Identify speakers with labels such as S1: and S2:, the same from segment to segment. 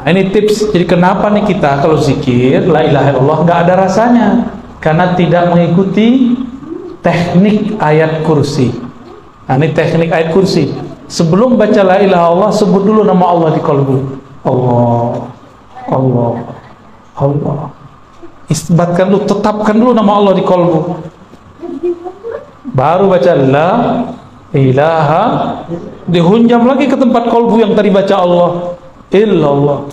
S1: Nah, ini tips. Jadi kenapa nih kita kalau zikir la ilaha illallah nggak ada rasanya? Karena tidak mengikuti teknik ayat kursi. Nah, ini teknik ayat kursi. Sebelum baca la ilaha illallah, sebut dulu nama Allah di qalbu. Allah, Allah, Allah. Isbatkan dulu, tetapkan dulu nama Allah di qalbu. Baru baca la ilaha, dihunjam lagi ke tempat qalbu yang tadi baca Allah illallah.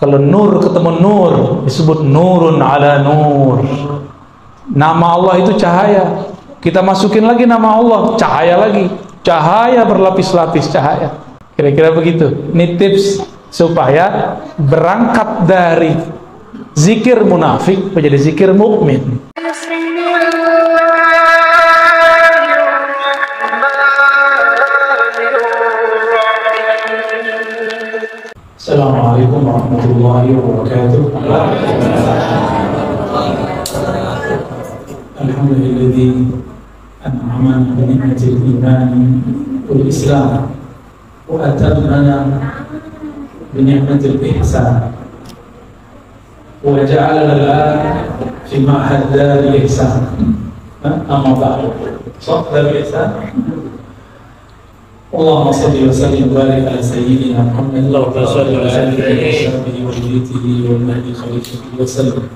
S1: Kalau nur ketemu nur, disebut nurun ala nur. Nama Allah itu cahaya. Kita masukin lagi nama Allah, cahaya lagi. Cahaya berlapis-lapis cahaya. Kira-kira begitu. Ini tips supaya berangkat dari zikir munafik menjadi zikir mukmin. Assalamualaikum warahmatullahi wabarakatuh. Alhamdulillah an'amana bi ni'matil iman wal islam wa atammana bi ni'matil ihsan wa ja'alana fi ma'had daril ihsan. Amma ba'du. Daril ihsan. Allahumma salli wa sallim wa barik ala sayyidina Muhammad wa ala alihi wa sahbihi wa dhurriyyatihi wa mahdi khalifatihi wa sallam.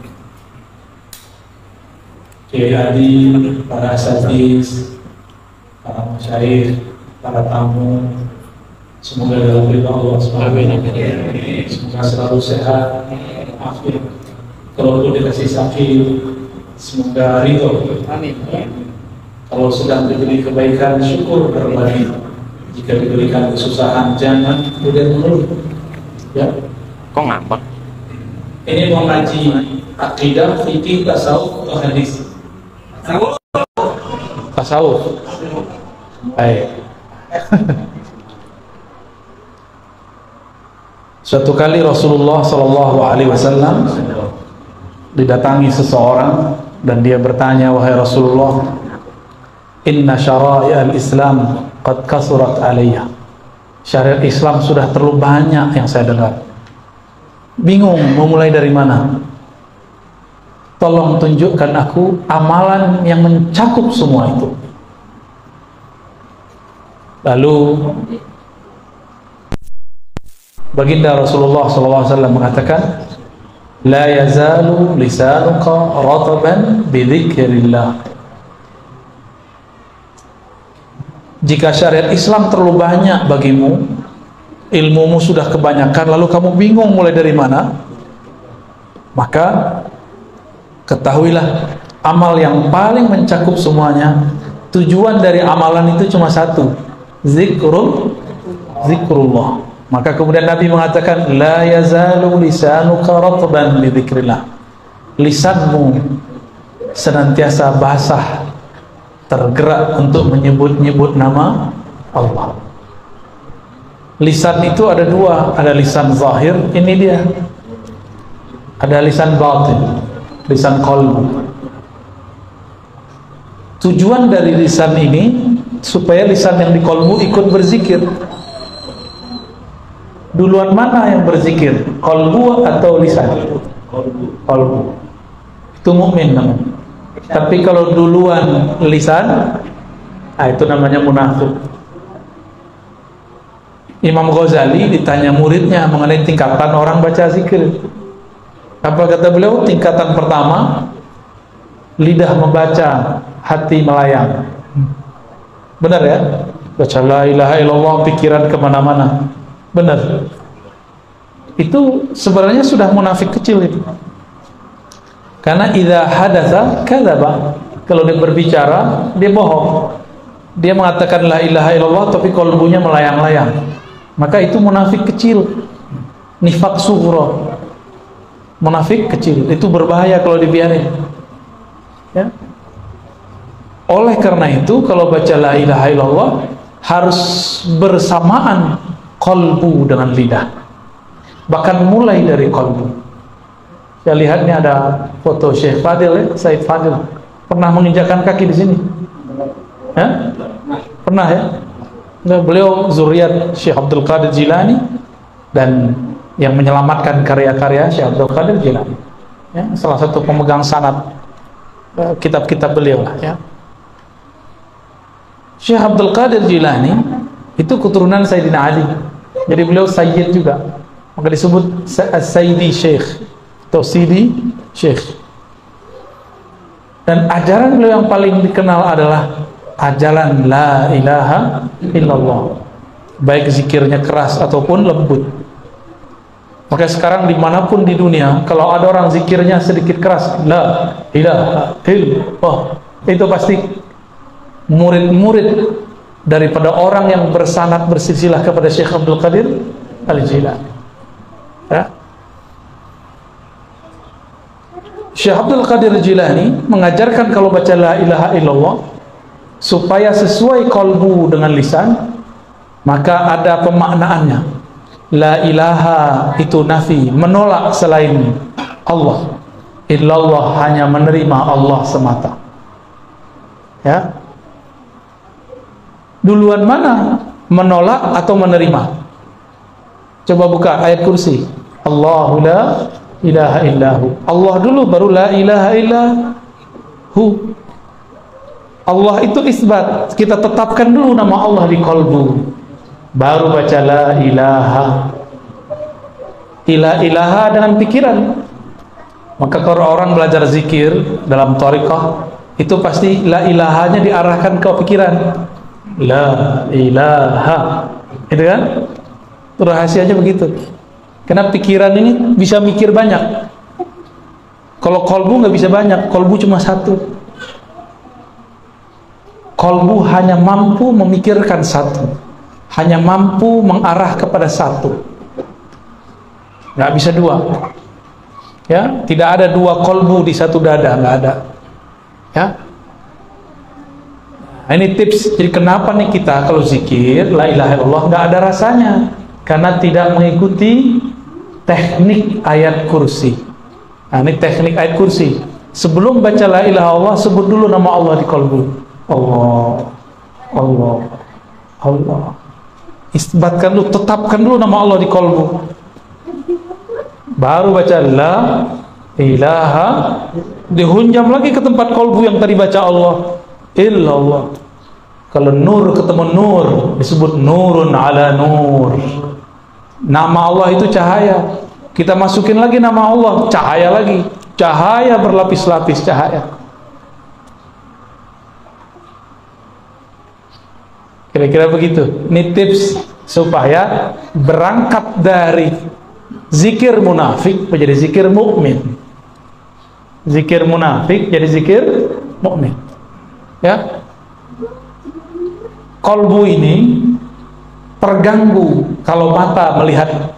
S1: Kiai Adi, para asatidz, para masyayikh, para tamu, semoga dalam ridha Allah Subhanahu wa taala. Semoga selalu sehat, afiat. Kalau dikasih sakit, semoga ridho. Amin. Kalau sedang diberi kebaikan, syukur berbagi. Jika diberikan kesusahan, jangan kemudian mengeluh. Ya.
S2: Kok ngambek?
S1: Ini mau ngaji akidah, fikih, tasawuf, atau hadis? Tasawuf. Baik. Suatu kali Rasulullah Shallallahu Alaihi Wasallam didatangi seseorang dan dia bertanya, wahai Rasulullah, inna syara'i al-Islam qad kasurat alayya. Syariat Islam sudah terlalu banyak yang saya dengar. Bingung mau mulai dari mana. Tolong tunjukkan aku amalan yang mencakup semua itu. Lalu baginda Rasulullah SAW mengatakan, la yazalu lisanuka rataban bidzikrillah. Jika syariat Islam terlalu banyak bagimu, ilmumu sudah kebanyakan, lalu kamu bingung mulai dari mana, maka ketahuilah amal yang paling mencakup semuanya, tujuan dari amalan itu cuma satu, zikrullah. Maka kemudian Nabi mengatakan, la yazalu lisanuka ratban bi dzikrillah. Lisanmu senantiasa basah, tergerak untuk menyebut-nyebut nama Allah. Lisan itu ada dua, ada lisan zahir, ini dia. Ada lisan batin, lisan qalbu. Tujuan dari lisan ini supaya lisan yang di qalbu ikut berzikir. Duluan mana yang berzikir? Qalbu atau lisan? Qalbu. Itu mukmin namanya. Tapi kalau duluan lisan, itu namanya munafik. Imam Ghazali ditanya muridnya mengenai tingkatan orang baca zikir. Apa kata beliau? Tingkatan pertama, lidah membaca, hati melayang. Benar ya? Baca la ilaha illallah, pikiran kemana-mana. Benar. Itu sebenarnya sudah munafik kecil itu. Karena idza hadatsa kadzaba. Kalau dia berbicara, dia bohong. Dia mengatakan la ilaha illallah tapi kalbunya melayang-layang. Maka itu munafik kecil. Nifaq sughra. Munafik kecil. Itu berbahaya kalau dibiarin. Ya. Oleh karena itu kalau baca la ilaha illallah harus bersamaan kalbu dengan lidah. Bahkan mulai dari kalbu. Saya lihat ini ada foto Syekh Fadil, ya, Said Fadil. Pernah menginjakkan kaki di sini? Ya? Pernah ya? Nah, beliau zuriat Syekh Abdul Qadir Jilani dan yang menyelamatkan karya-karya Syekh Abdul Qadir Jilani, ya, salah satu pemegang sanad kitab-kitab beliau lah, ya. Syekh Abdul Qadir Jilani itu keturunan Sayyidina Ali, jadi beliau Sayyid juga, maka disebut Sayyidi Syekh atau Sidi Syekh. Dan ajaran beliau yang paling dikenal adalah ajaran la ilaha illallah, baik zikirnya keras ataupun lembut. Maka sekarang dimanapun di dunia, kalau ada orang zikirnya sedikit keras, la ilaha illallah, itu pasti murid-murid daripada orang yang bersanad bersilsilah kepada Syekh Abdul Qadir Al-Jilani, ya. Syekh Abdul Qadir Jilani mengajarkan kalau baca la ilaha illallah supaya sesuai qalbu dengan lisan, maka ada pemaknaannya. La ilaha itu nafi, menolak selain Allah. Illallah hanya menerima Allah semata. Ya. Duluan mana? Menolak atau menerima? Coba buka ayat kursi. Allahu la ilaha illahu. Allah dulu baru la ilaha illahu. Allah itu isbat. Kita tetapkan dulu nama Allah di qalbu, baru baca la ilaha. Ilaha dengan pikiran. Maka kalau orang belajar zikir dalam thariqah, itu pasti la ilahanya diarahkan ke pikiran. La ilaha, itu kan? Rahasianya begitu. Karena pikiran ini bisa mikir banyak. Kalau kolbu nggak bisa banyak, kolbu cuma satu. Kolbu hanya mampu memikirkan satu, hanya mampu mengarah kepada satu, nggak bisa dua, ya. Tidak ada dua kolbu di satu dada, nggak ada, ya. Nah, ini tips. Jadi kenapa nih kita kalau zikir la ilaha illallah nggak ada rasanya, karena tidak mengikuti teknik ayat kursi. Nah, ini teknik ayat kursi. Sebelum baca la ilaha illallah, sebut dulu nama Allah di kolbu. Allah, Allah, Allah. Isbatkan dulu, tetapkan dulu nama Allah di kolbu, baru baca la ilaha, dihunjam lagi ke tempat kolbu yang tadi baca Allah illallah. Kalau nur ketemu nur, disebut nurun ala nur. Nama Allah itu cahaya, kita masukin lagi nama Allah, cahaya lagi, cahaya berlapis-lapis cahaya. Kira-kira begitu. Ini tips supaya berangkat dari zikir munafik menjadi zikir mukmin. Zikir munafik jadi zikir mukmin. Ya. Kolbu ini terganggu kalau mata melihat.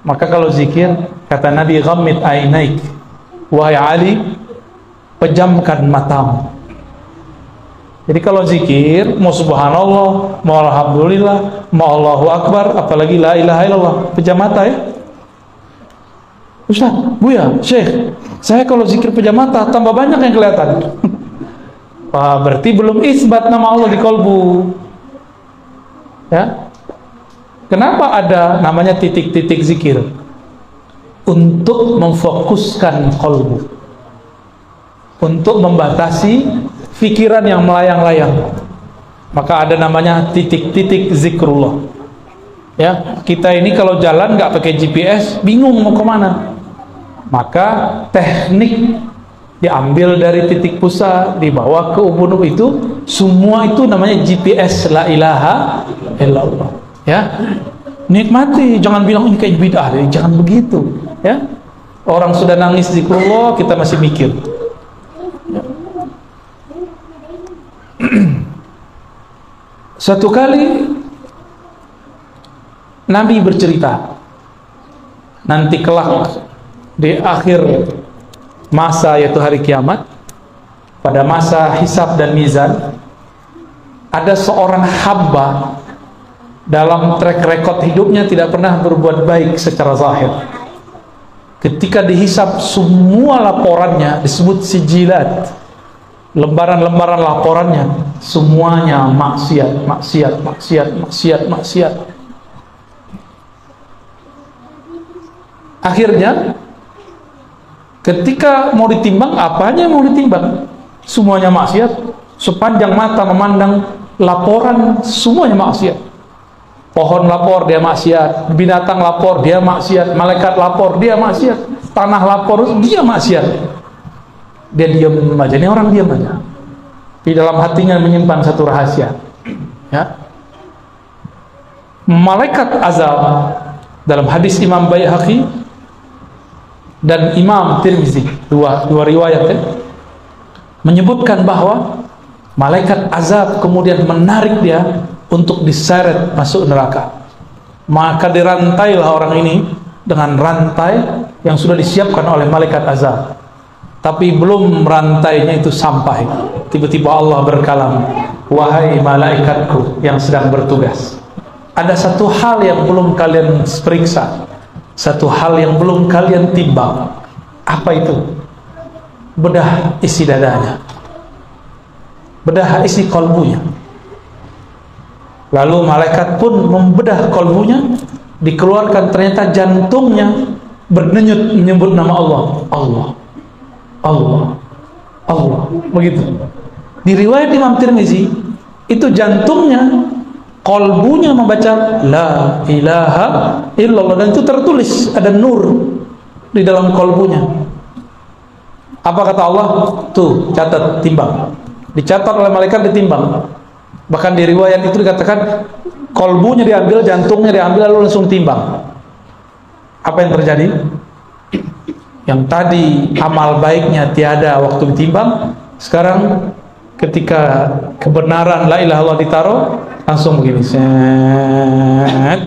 S1: Maka kalau zikir, kata Nabi, ghammid ainaik, wahai Ali, pejamkan matamu. Jadi kalau zikir, mau subhanallah, mau alhamdulillah, mau Allahu akbar, apalagi la ilaha illallah, pejam mata, ya. Ustaz, Buya, Syekh, saya kalau zikir pejam mata tambah banyak yang kelihatan. Wah, berarti belum isbat nama Allah di kolbu, ya. Kenapa ada namanya titik-titik zikir? Untuk memfokuskan kolbu, untuk membatasi pikiran yang melayang-layang. Maka ada namanya titik-titik zikrullah. Ya, kita ini kalau jalan nggak pakai GPS, bingung mau kemana. Maka teknik diambil dari titik pusat, dibawa ke ubun itu, semua itu namanya GPS la ilaha illallah. Ya, nikmati, jangan bilang ini kayak bid'ah, jangan begitu. Ya, orang sudah nangis zikrullah, kita masih mikir. Satu kali Nabi bercerita, nanti kelak di akhir masa, yaitu hari kiamat, pada masa hisab dan mizan, ada seorang hamba dalam track record hidupnya tidak pernah berbuat baik secara zahir. Ketika dihisab, semua laporannya disebut sijilat, lembaran-lembaran laporannya semuanya maksiat, maksiat, maksiat, maksiat, maksiat. Akhirnya ketika mau ditimbang, apanya yang mau ditimbang? Semuanya maksiat. Sepanjang mata memandang laporan, semuanya maksiat. Pohon lapor, dia maksiat. Binatang lapor, dia maksiat. Malaikat lapor, dia maksiat. Tanah lapor, dia maksiat. Dia diam aja. Ini orang diam aja. Di dalam hatinya menyimpan satu rahasia. Ya. Malaikat azab dalam hadis Imam Baihaqi dan Imam Tirmizi, dua riwayat ya, menyebutkan bahwa malaikat azab kemudian menarik dia untuk diseret masuk neraka. Maka dirantailah orang ini dengan rantai yang sudah disiapkan oleh malaikat azab. Tapi belum rantainya itu sampai, tiba-tiba Allah berkalam, wahai malaikatku yang sedang bertugas, ada satu hal yang belum kalian periksa, satu hal yang belum kalian timbang. Apa itu? Bedah isi dadanya, bedah isi kolbunya. Lalu malaikat pun membedah kolbunya, dikeluarkan ternyata jantungnya berdenyut menyebut nama Allah. Allah, Allah, Allah, begitu. Di riwayat Imam Tirmizi itu jantungnya, kolbunya membaca la ilaha illallah, dan itu tertulis, ada nur di dalam kolbunya. Apa kata Allah? Tuh, catat, timbang. Dicatat oleh malaikat, ditimbang. Bahkan di riwayat itu dikatakan kolbunya diambil, jantungnya diambil, lalu langsung timbang. Apa yang terjadi? Yang tadi amal baiknya tiada waktu ditimbang, sekarang ketika kebenaran la ilaha illallah ditaruh, langsung begini, set.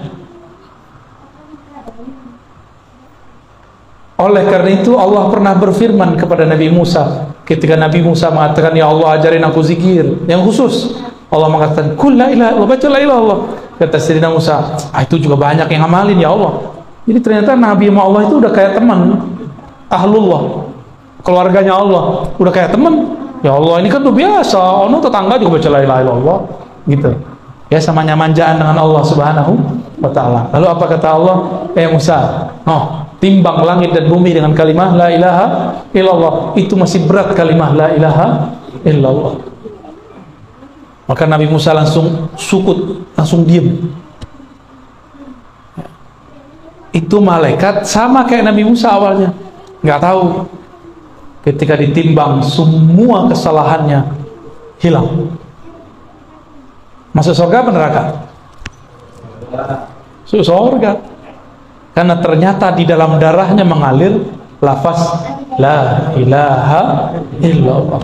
S1: Oleh karena itu Allah pernah berfirman kepada Nabi Musa ketika Nabi Musa mengatakan, ya Allah ajarin aku zikir yang khusus. Allah mengatakan, kul la ilaha illallah, baca la ilaha illallah. Kata Sayyidina Musa, itu juga banyak yang amalin ya Allah. Jadi ternyata Nabi sama Allah itu udah kayak teman, ahlullah, keluarganya Allah, udah kayak teman. Ya Allah, ini kan tuh biasa, ono tetangga juga baca la ilaha illallah gitu. Ya, sama nyamanjaan dengan Allah Subhanahu wa taala. Lalu apa kata Allah? Musa, timbang langit dan bumi dengan kalimah la ilaha illallah. Itu masih berat kalimah la ilaha illallah. Maka Nabi Musa langsung sukut, langsung diam. Itu malaikat sama kayak Nabi Musa awalnya, nggak tahu. Ketika ditimbang, semua kesalahannya hilang. Masuk surga apa neraka? Masuk surga. Karena ternyata di dalam darahnya mengalir lafaz la ilaha illallah.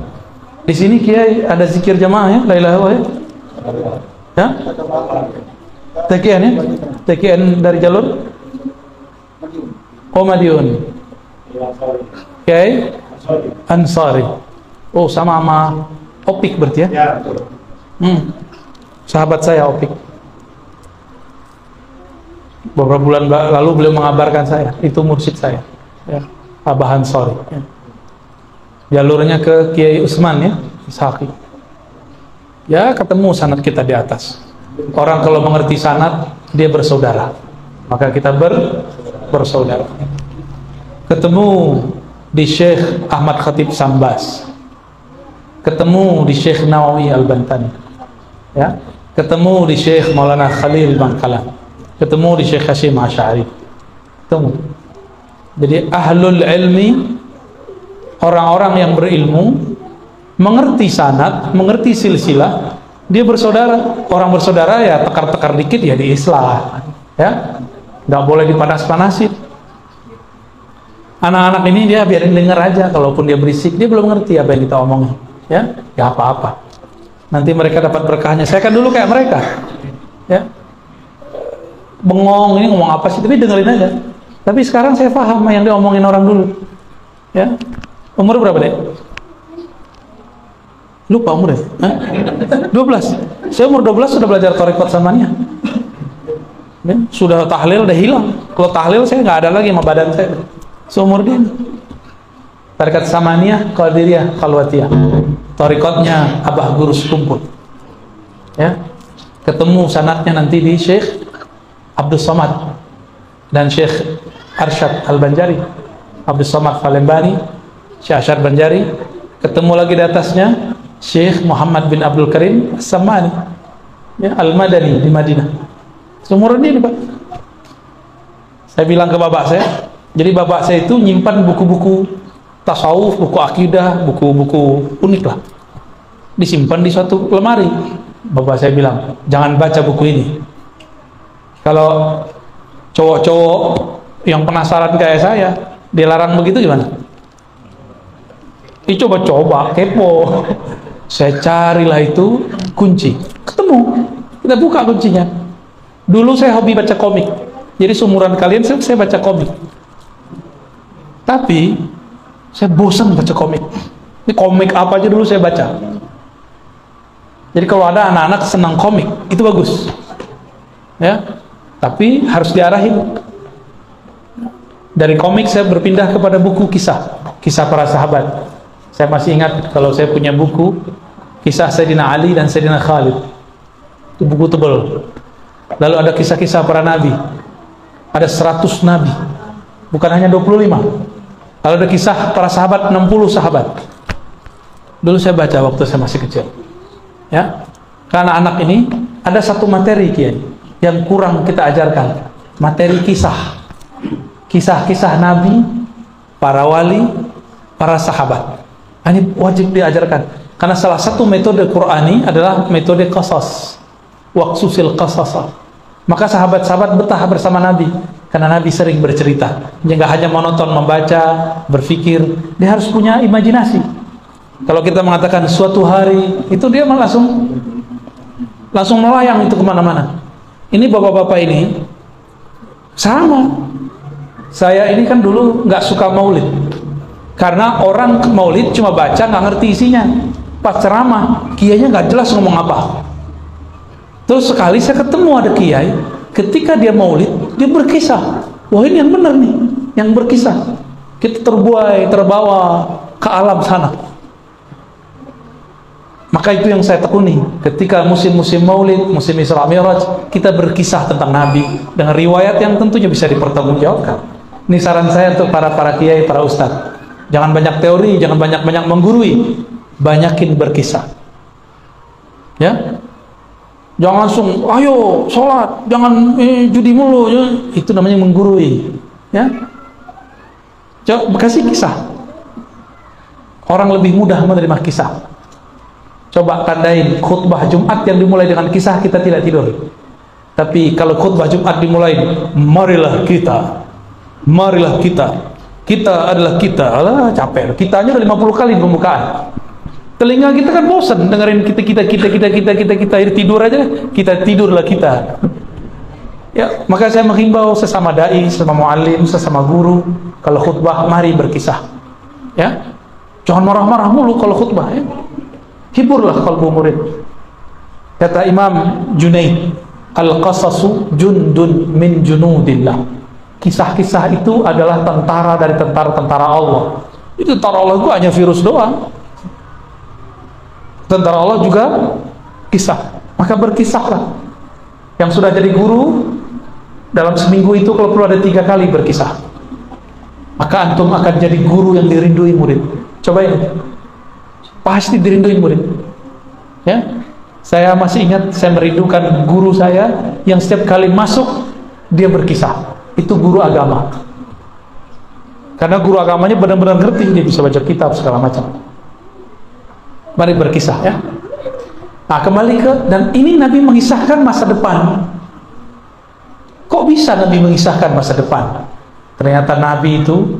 S1: Di sini Kiai ada zikir jamaah ya, la ilaha illallah ya? TKN ya? TKN dari jalur Madiun. Kiai Ansari. Oh, sama Opik berarti ya? Sahabat saya Opik. Beberapa bulan lalu beliau mengabarkan saya, itu mursyid saya ya, Abah Ansari ya. Jalurnya ke Kiai Usman ya, Ishaqi. Ya, ketemu sanad kita di atas. Orang kalau mengerti sanad, dia bersaudara. Maka kita bersaudara. Ketemu di Syekh Ahmad Khatib Sambas. Ketemu di Syekh Nawawi Al-Bantani. Ya, ketemu di Syekh Maulana Khalil Bangkalan. Ketemu di Syekh Hashim Asy'ari. Ketemu. Jadi ahlul ilmi, orang-orang yang berilmu, mengerti sanad, mengerti silsilah, dia bersaudara. Orang bersaudara ya tekar-tekar dikit ya diislah, ya, nggak boleh dipanas-panasin. Anak-anak ini dia biarin dengar aja, kalaupun dia berisik dia belum ngerti apa yang kita omongin, ya, nggak apa-apa. Nanti mereka dapat berkahnya. Saya kan dulu kayak mereka, ya, bengong, ini ngomong apa sih, tapi dengerin aja. Tapi sekarang saya paham yang diomongin orang dulu, ya. Umur berapa deh? Lupa umur deh. 12. Saya umur 12 sudah belajar thariqat samaniyah. Ya, sudah tahlil udah hilang. Kalau tahlil saya nggak ada lagi sama badan saya. Seumur dia. Thariqat samaniyah, qadiriyah, khalwatiyah. Thariqatnya Abah Gurus Kumpul. Ya. Ketemu sanadnya nanti di Syekh Abdul Somad dan Syekh Arsyad Al-Banjari, Abdul Somad Palembani, Syekh Arsyad Banjari. Ketemu lagi di atasnya Syekh Muhammad bin Abdul Karim As-Samani, ya, Al-Madani di Madinah. Seumuran ini, Pak. Saya bilang ke bapak saya, jadi bapak saya itu nyimpan buku-buku tasawuf, buku akidah, buku-buku unik lah, disimpan di suatu lemari. Bapak saya bilang, jangan baca buku ini. Kalau cowok-cowok yang penasaran kayak saya dilarang begitu gimana? Coba-coba, kepo. Saya carilah itu kunci, ketemu, kita buka kuncinya. Dulu saya hobi baca komik, jadi seumuran kalian saya baca komik, tapi saya bosan baca komik. Ini komik apa aja dulu saya baca. Jadi kalau ada anak-anak senang komik, itu bagus, ya, tapi harus diarahin. Dari komik saya berpindah kepada buku kisah para sahabat. Saya masih ingat kalau saya punya buku kisah Sayyidina Ali dan Sayyidina Khalid, itu buku tebal. Lalu ada kisah-kisah para nabi, ada 100 nabi, bukan hanya 25. Lalu ada kisah para sahabat, 60 sahabat. Dulu saya baca waktu saya masih kecil, ya. Karena anak ini ada satu materi Kiai yang kurang kita ajarkan, materi kisah-kisah nabi, para wali, para sahabat. Ini wajib diajarkan, karena salah satu metode Qur'ani adalah metode qasas, waqsusil qasasa. Maka sahabat-sahabat betah bersama Nabi karena Nabi sering bercerita. Dia nggak hanya monoton membaca, berpikir, dia harus punya imajinasi. Kalau kita mengatakan suatu hari, itu dia langsung melayang itu kemana-mana. Ini bapak-bapak ini sama. Saya ini kan dulu nggak suka maulid, karena orang maulid cuma baca, nggak ngerti isinya. Pas ceramah, kiainya nggak jelas ngomong apa. Terus sekali saya ketemu ada kiai, ketika dia maulid, dia berkisah. Wah, ini yang benar nih, yang berkisah. Kita terbawa ke alam sana. Maka itu yang saya tekuni. Ketika musim-musim maulid, musim Isra Mi'raj, kita berkisah tentang Nabi dengan riwayat yang tentunya bisa dipertanggungjawabkan. Ini saran saya untuk para kiai, para ustadz. Jangan banyak teori, jangan banyak-banyak menggurui, banyakin berkisah, ya. Jangan langsung ayo sholat, jangan judi mulu, ya. Itu namanya menggurui, ya. Coba kasih kisah, orang lebih mudah menerima kisah. Coba tandain khutbah Jumat yang dimulai dengan kisah, kita tidak tidur. Tapi kalau khutbah Jumat dimulai, marilah kita, kita adalah kita, alah capek. Kitanya udah 50 kali pembukaan. Telinga kita kan bosan dengerin kita tidur aja, kita tidurlah kita. Ya, maka saya menghimbau sesama dai, sesama muallim, sesama guru, kalau khutbah mari berkisah. Ya. Jangan marah-marah mulu kalau khutbah, ya. Hiburlah kalbu murid. Kata Imam Junaid, al-qasasu jundun min junudillah. Kisah-kisah itu adalah tentara dari tentara-tentara Allah. Itu tentara Allah itu hanya virus doang. Tentara Allah juga kisah. Maka berkisahlah. Yang sudah jadi guru, dalam seminggu itu kalau perlu ada 3 kali berkisah. Maka antum akan jadi guru yang dirindui murid. Cobain. Pasti dirindui murid. Ya. Saya masih ingat, saya merindukan guru saya yang setiap kali masuk dia berkisah. Itu guru agama. Karena guru agamanya benar-benar ngerti, dia bisa baca kitab segala macam. Mari berkisah, ya. Nah, kembali dan ini Nabi mengisahkan masa depan. Kok bisa Nabi mengisahkan masa depan? Ternyata Nabi itu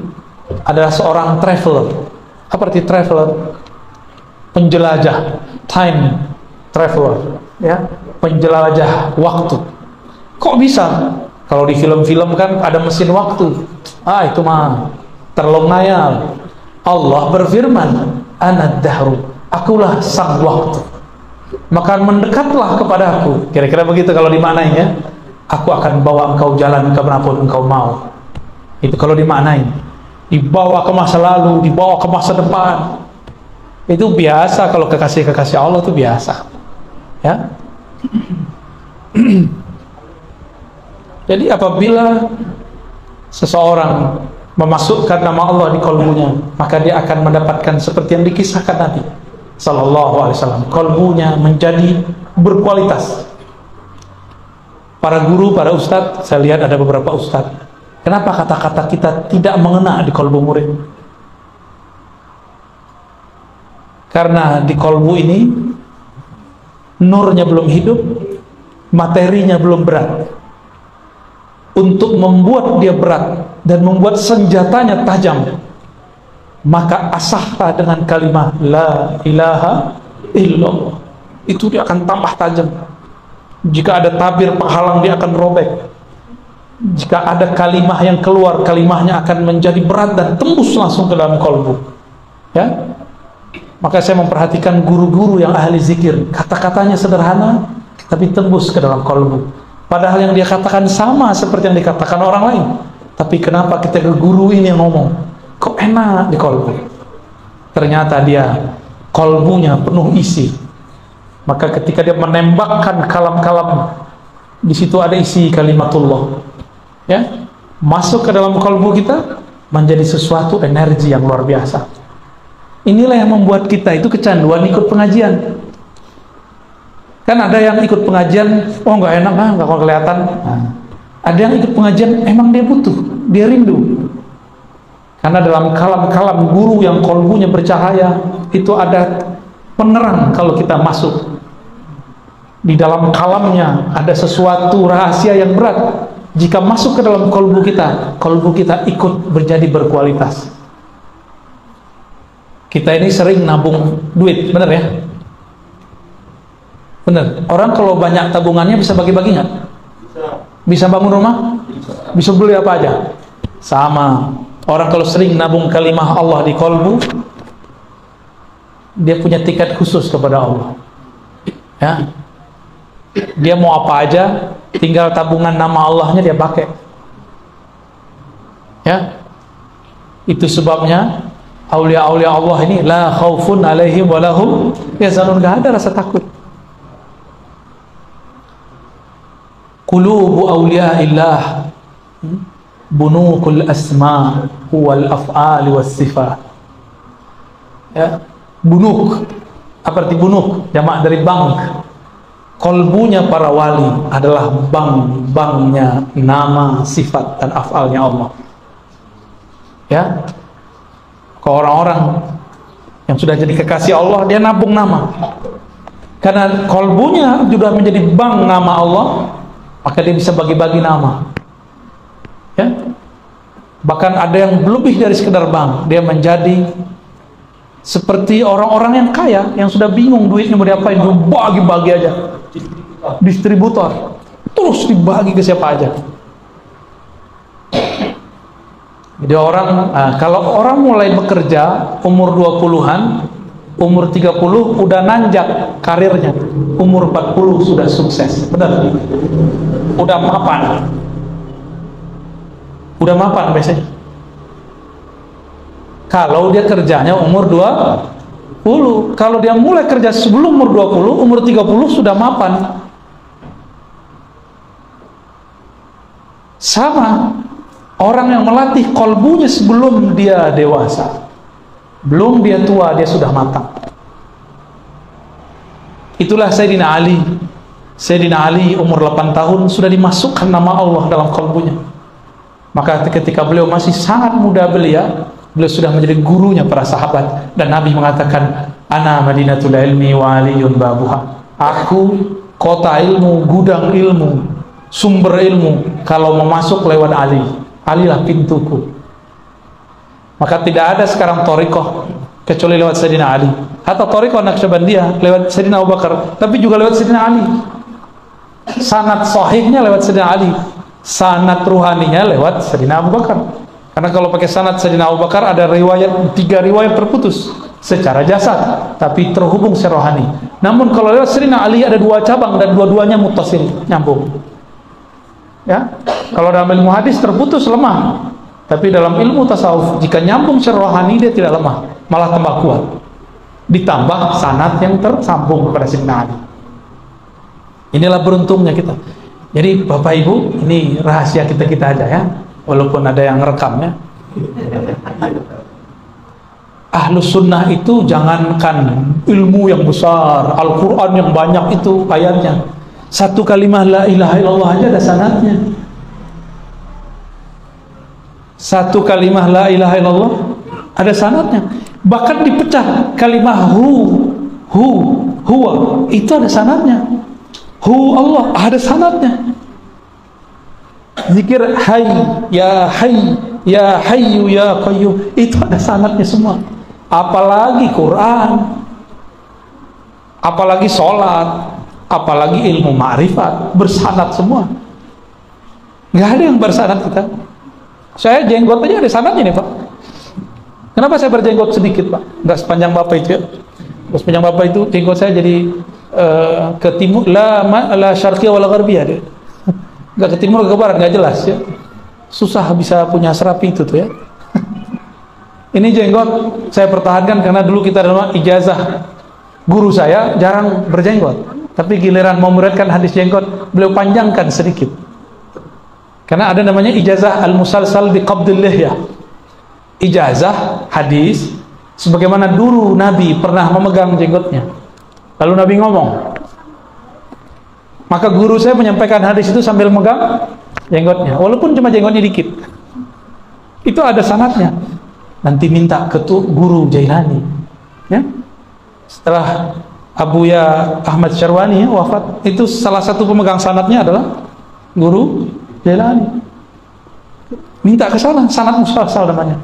S1: adalah seorang traveler. Apa arti traveler? Penjelajah, time traveler, ya, penjelajah waktu. Kok bisa? Kalau di film-film kan ada mesin waktu. Itu mah terlalu ngayal. Allah berfirman, "Ana dahru," akulah sang waktu. Maka mendekatlah kepadaku. Kira-kira begitu kalau dimaknain, ya. Aku akan bawa engkau jalan kemanapun engkau mau. Itu kalau dimaknain. Dibawa ke masa lalu, dibawa ke masa depan. Itu biasa kalau kekasih-kekasih Allah itu biasa. Ya. Jadi apabila seseorang memasukkan nama Allah di kalbunya, maka dia akan mendapatkan seperti yang dikisahkan Nabi Sallallahu Alaihi Wasallam, kalbunya menjadi berkualitas. Para guru, para ustadz, saya lihat ada beberapa ustadz, kenapa kata-kata kita tidak mengena di kalbu murid? Karena di kalbu ini nurnya belum hidup, materinya belum berat. Untuk membuat dia berat dan membuat senjatanya tajam, maka asahlah dengan kalimat la ilaha illallah, itu dia akan tambah tajam. Jika ada tabir penghalang, dia akan robek. Jika ada kalimah yang keluar, kalimahnya akan menjadi berat dan tembus langsung ke dalam kalbu. Ya, maka saya memperhatikan guru-guru yang ahli zikir, kata-katanya sederhana tapi tembus ke dalam kalbu. Padahal yang dia katakan sama seperti yang dikatakan orang lain, tapi kenapa ketika guru ini yang ngomong kok enak di kalbu? Ternyata dia kalbunya penuh isi. Maka ketika dia menembakkan kalam-kalam, di situ ada isi kalimatullah, ya, masuk ke dalam kalbu kita, menjadi sesuatu energi yang luar biasa. Inilah yang membuat kita itu kecanduan ikut pengajian. Kan ada yang ikut pengajian, oh nggak enak, nggak kelihatan. Ada yang ikut pengajian, emang dia butuh, dia rindu. Karena dalam kalam-kalam guru yang kalbunya bercahaya, itu ada penerang kalau kita masuk. Di dalam kalamnya ada sesuatu rahasia yang berat. Jika masuk ke dalam kalbu kita ikut menjadi berkualitas. Kita ini sering nabung duit, benar ya? Benar. Orang kalau banyak tabungannya bisa bagi-bagi nggak? Bisa bangun rumah? Bisa beli apa aja? Sama. Orang kalau sering nabung kalimah Allah di kalbu, dia punya tiket khusus kepada Allah. Ya, dia mau apa aja, tinggal tabungan nama Allahnya dia pakai. Ya, itu sebabnya aulia-aulia Allah ini la khaufun alaihim walahum yahzanun, gak ada rasa takut. Qulubu awliyaillah bunukul asma wal af'al was sifat. Ya, bunuk, apa arti bunuk? Jamak dari bank. Kalbunya para wali adalah banknya nama, sifat dan af'alnya Allah. Ya, kalau orang-orang yang sudah jadi kekasih Allah, dia nabung nama. Karena kalbunya sudah menjadi bank nama Allah, maka dia bisa bagi-bagi nama. Ya, bahkan ada yang lebih dari sekedar bank, dia menjadi seperti orang-orang yang kaya yang sudah bingung duitnya mau diapain, dia bagi-bagi aja, distributor, terus dibagi ke siapa aja. Jadi orang, kalau orang mulai bekerja umur 20-an, umur 30 udah nanjak karirnya, umur 40 sudah sukses, benar? Udah mapan biasanya. Kalau dia kerjanya umur 20, kalau dia mulai kerja sebelum umur 20, umur 30 sudah mapan. Sama, orang yang melatih kalbunya sebelum dia dewasa, belum dia tua, dia sudah matang. Itulah Sayyidina Ali. Sayyidina Ali umur 8 tahun sudah dimasukkan nama Allah dalam kalbunya. Maka ketika beliau masih sangat muda belia, beliau sudah menjadi gurunya para sahabat. Dan Nabi mengatakan, ana madinatul ilmi wa aliyun babuha. Aku kota ilmu, gudang ilmu, sumber ilmu. Kalau mau masuk lewat Ali, Alilah pintuku. Maka tidak ada sekarang thariqah kecuali lewat Sayyidina Ali. Atau thariqah Naqsyabandiyah lewat Sayyidina Abu Bakar, tapi juga lewat Sayyidina Ali. Sanad sahihnya lewat Sayyidina Ali, sanad ruhaninya lewat Sayyidina Abu Bakar. Karena kalau pakai sanad Sayyidina Abu Bakar ada riwayat, 3 riwayat terputus secara jasad, tapi terhubung secara rohani. Namun kalau lewat Sayyidina Ali ada 2 cabang dan dua-duanya muttasil, nyambung. Ya, kalau dalam ilmu hadis terputus lemah, tapi dalam ilmu tasawuf jika nyambung secara rohani dia tidak lemah, malah tambah kuat. Ditambah sanad yang tersambung kepada Sayyidina Ali. Inilah beruntungnya kita. Jadi Bapak Ibu, ini rahasia kita aja ya. walaupun ada yang ngerekamnya. Ahlus sunnah itu jangankan ilmu yang besar, Al-Quran yang banyak itu ayatnya, satu kalimat la ilaha illallah aja ada sanadnya. Satu kalimat la ilaha illallah ada sanadnya. Bahkan dipecah kalimat huwa itu ada sanadnya. Hu Allah ada sanadnya. Zikir ya hayyu ya qayyum itu ada sanadnya semua. Apalagi Quran, apalagi sholat, apalagi ilmu ma'rifat, bersanad semua. Nggak ada yang bersanad kita. Saya jenggot aja ada sanadnya nih Pak. Kenapa saya berjenggot sedikit Pak? Nggak sepanjang Bapak itu ya. Sepanjang Bapak itu jenggot saya jadi ke timur, la syarqiyah wala gharbiyah deh. Nggak ke timur ke barat, nggak jelas ya. Susah bisa punya serapi itu tuh ya. Ini jenggot saya pertahankan karena dulu kita dalam ijazah guru saya jarang berjenggot, tapi giliran mau memuridkan hadis jenggot beliau panjangkan sedikit, karena ada namanya ijazah al-musalsal bi qabdil lihyah, ijazah hadis sebagaimana dulu Nabi pernah memegang jenggotnya lalu Nabi ngomong, maka guru saya menyampaikan hadis itu sambil megang jenggotnya walaupun cuma jenggotnya dikit. Itu ada sanadnya. Nanti minta ke guru Jailani ya. Setelah Abuya Ahmad Syarwani ya, wafat, itu salah satu pemegang sanadnya adalah guru Jailani. Minta ke sana, sanad musalsal namanya.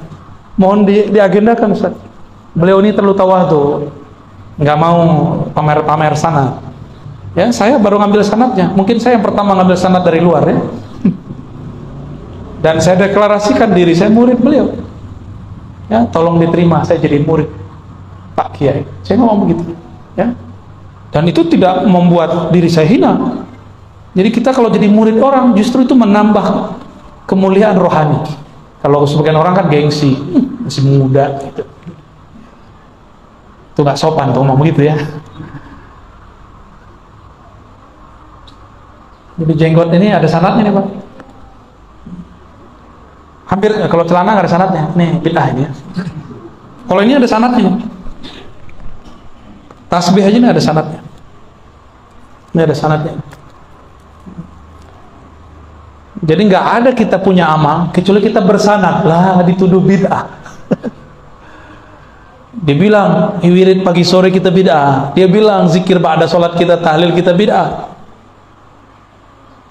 S1: Mohon diagendakan Ustaz. Beliau ini terlalu tawadhu, nggak mau pamer-pamer sanad. Ya, saya baru ngambil sanadnya. Mungkin saya yang pertama ngambil sanad dari luar ya. Dan saya deklarasikan diri saya murid beliau. Ya, tolong diterima saya jadi murid Pak Kiai. Saya ngomong begitu ya. Dan itu tidak membuat diri saya hina. Jadi kita kalau jadi murid orang justru itu menambah kemuliaan rohani. Kalau sebagian orang kan gengsi, masih muda gitu. Itu nggak sopan tuh ngomong begitu ya. Jadi jenggot ini ada sanadnya nih Pak. Hampir kalau celana nggak ada sanadnya, nih bid'ah ini ya. Kalau ini ada sanadnya, tasbih aja nih ada sanadnya, ini ada sanadnya. Jadi nggak ada kita punya amal kecuali kita bersanad lah dituduh bid'ah. Dia bilang wirid pagi sore kita bid'ah, dia bilang zikir ba'da sholat kita tahlil kita bid'ah.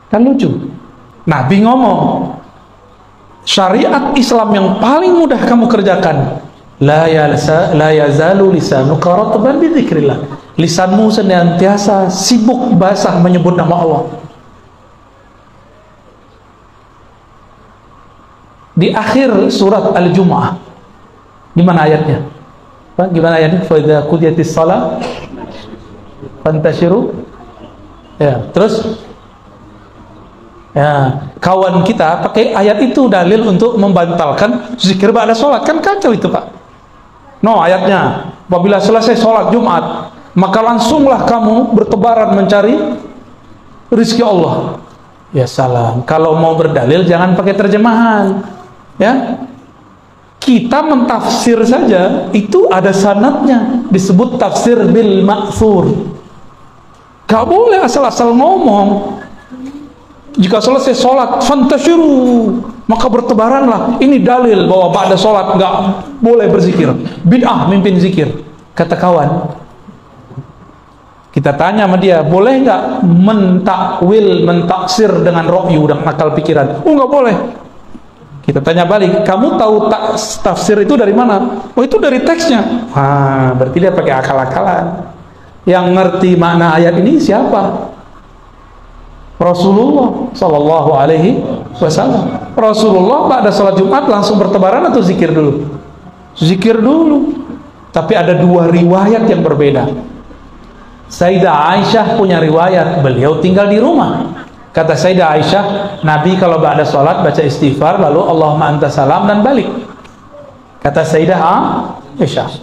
S1: Kan lucu. Nabi ngomong syariat Islam yang paling mudah kamu kerjakan, la yazalu lisanuka ratban bi dzikrillah. Lisanmu senantiasa sibuk basah menyebut nama Allah. Di akhir surat Al-Jumu'ah, gimana ayatnya? Pak, gimana ayatnya? Fa idza qudiyatis shalah fantashiru. Ya, terus ya, kawan kita pakai ayat itu dalil untuk membantalkan zikir ba'da sholat. Kan kacau itu Pak. No, ayatnya apabila selesai sholat Jumat maka langsunglah kamu bertebaran mencari rizki Allah. Ya salam, kalau mau berdalil jangan pakai terjemahan ya. Kita mentafsir saja itu ada sanadnya, disebut tafsir bil ma'thur. Gak boleh asal-asal ngomong. Jika selesai sholat fantashiru, maka bertebaranlah. Ini dalil bahwa ba'da sholat nggak boleh berzikir, bid'ah mimpin zikir. Kata kawan, kita tanya sama dia, boleh nggak mentakwil, mentaksir dengan ra'yu dan akal pikiran? Oh nggak boleh. Kita tanya balik, kamu tahu tafsir itu dari mana? Oh itu dari teksnya. Wah, berarti dia pakai akal-akalan. Yang ngerti makna ayat ini siapa? Rasulullah Sallallahu Alaihi Wasallam. Rasulullah pada salat Jumat langsung bertebaran atau zikir dulu? Zikir dulu. Tapi ada dua riwayat yang berbeda. Sayyidah Aisyah punya riwayat beliau tinggal di rumah. Kata Sayyidah Aisyah, Nabi kalau ba'da salat baca istighfar lalu Allahumma anta salam dan balik. Kata Sayyidah Aisyah.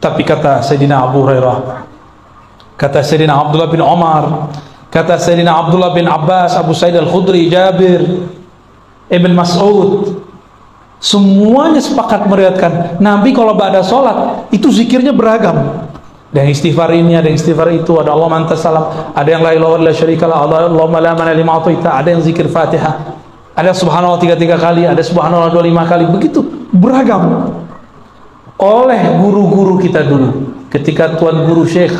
S1: Tapi kata Sayyidina Abu Hurairah, kata Sayyidina Abdullah bin Umar, kata Sayyidina Abdullah bin Abbas, Abu Sa'id Al-Khudri, Jabir, Ibn Mas'ud, semuanya sepakat meriwayatkan Nabi kalau ba'da sholat itu zikirnya beragam. Ada yang istighfar ini, ada yang istighfar itu, ada Allah mantas salam, ada yang la ilaha illa syarikalah, Allahumma la mana lima a'taita, ada yang zikir Fatihah, ada subhanallah 3 kali, ada subhanallah 25 kali, begitu beragam oleh guru-guru kita dulu. Ketika Tuan Guru Syekh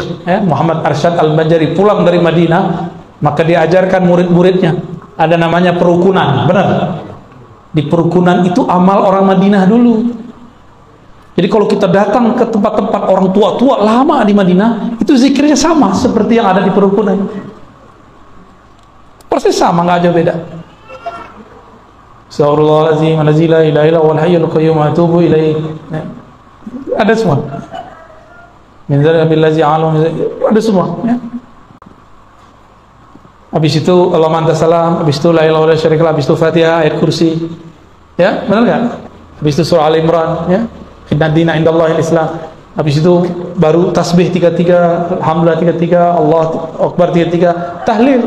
S1: Muhammad Arsyad Al-Banjari pulang dari Madinah, maka dia ajarkan murid-muridnya ada namanya perukunan. Benar, di perukunan itu amal orang Madinah dulu. Jadi kalau kita datang ke tempat-tempat orang tua-tua lama di Madinah, itu zikirnya sama seperti yang ada di perukunan, persis sama, nggak jauh beda. Astaghfirullahaladzim, la ilaha illa huwal hayyul qayyum wa atubu ilaih. Ada semua. Min dzalika billazi alam, ada semua ya. Habis itu Allah mantas salam, habis itu la ilaha illa syarikalah, habis itu Fatihah, ayat kursi. Ya, benar enggak? Habis itu surah Al-Imran ya. Inna dina indallahil Islam. Habis itu baru tasbih 33, alhamdulillah 33, Allah akbar 33, tahlil.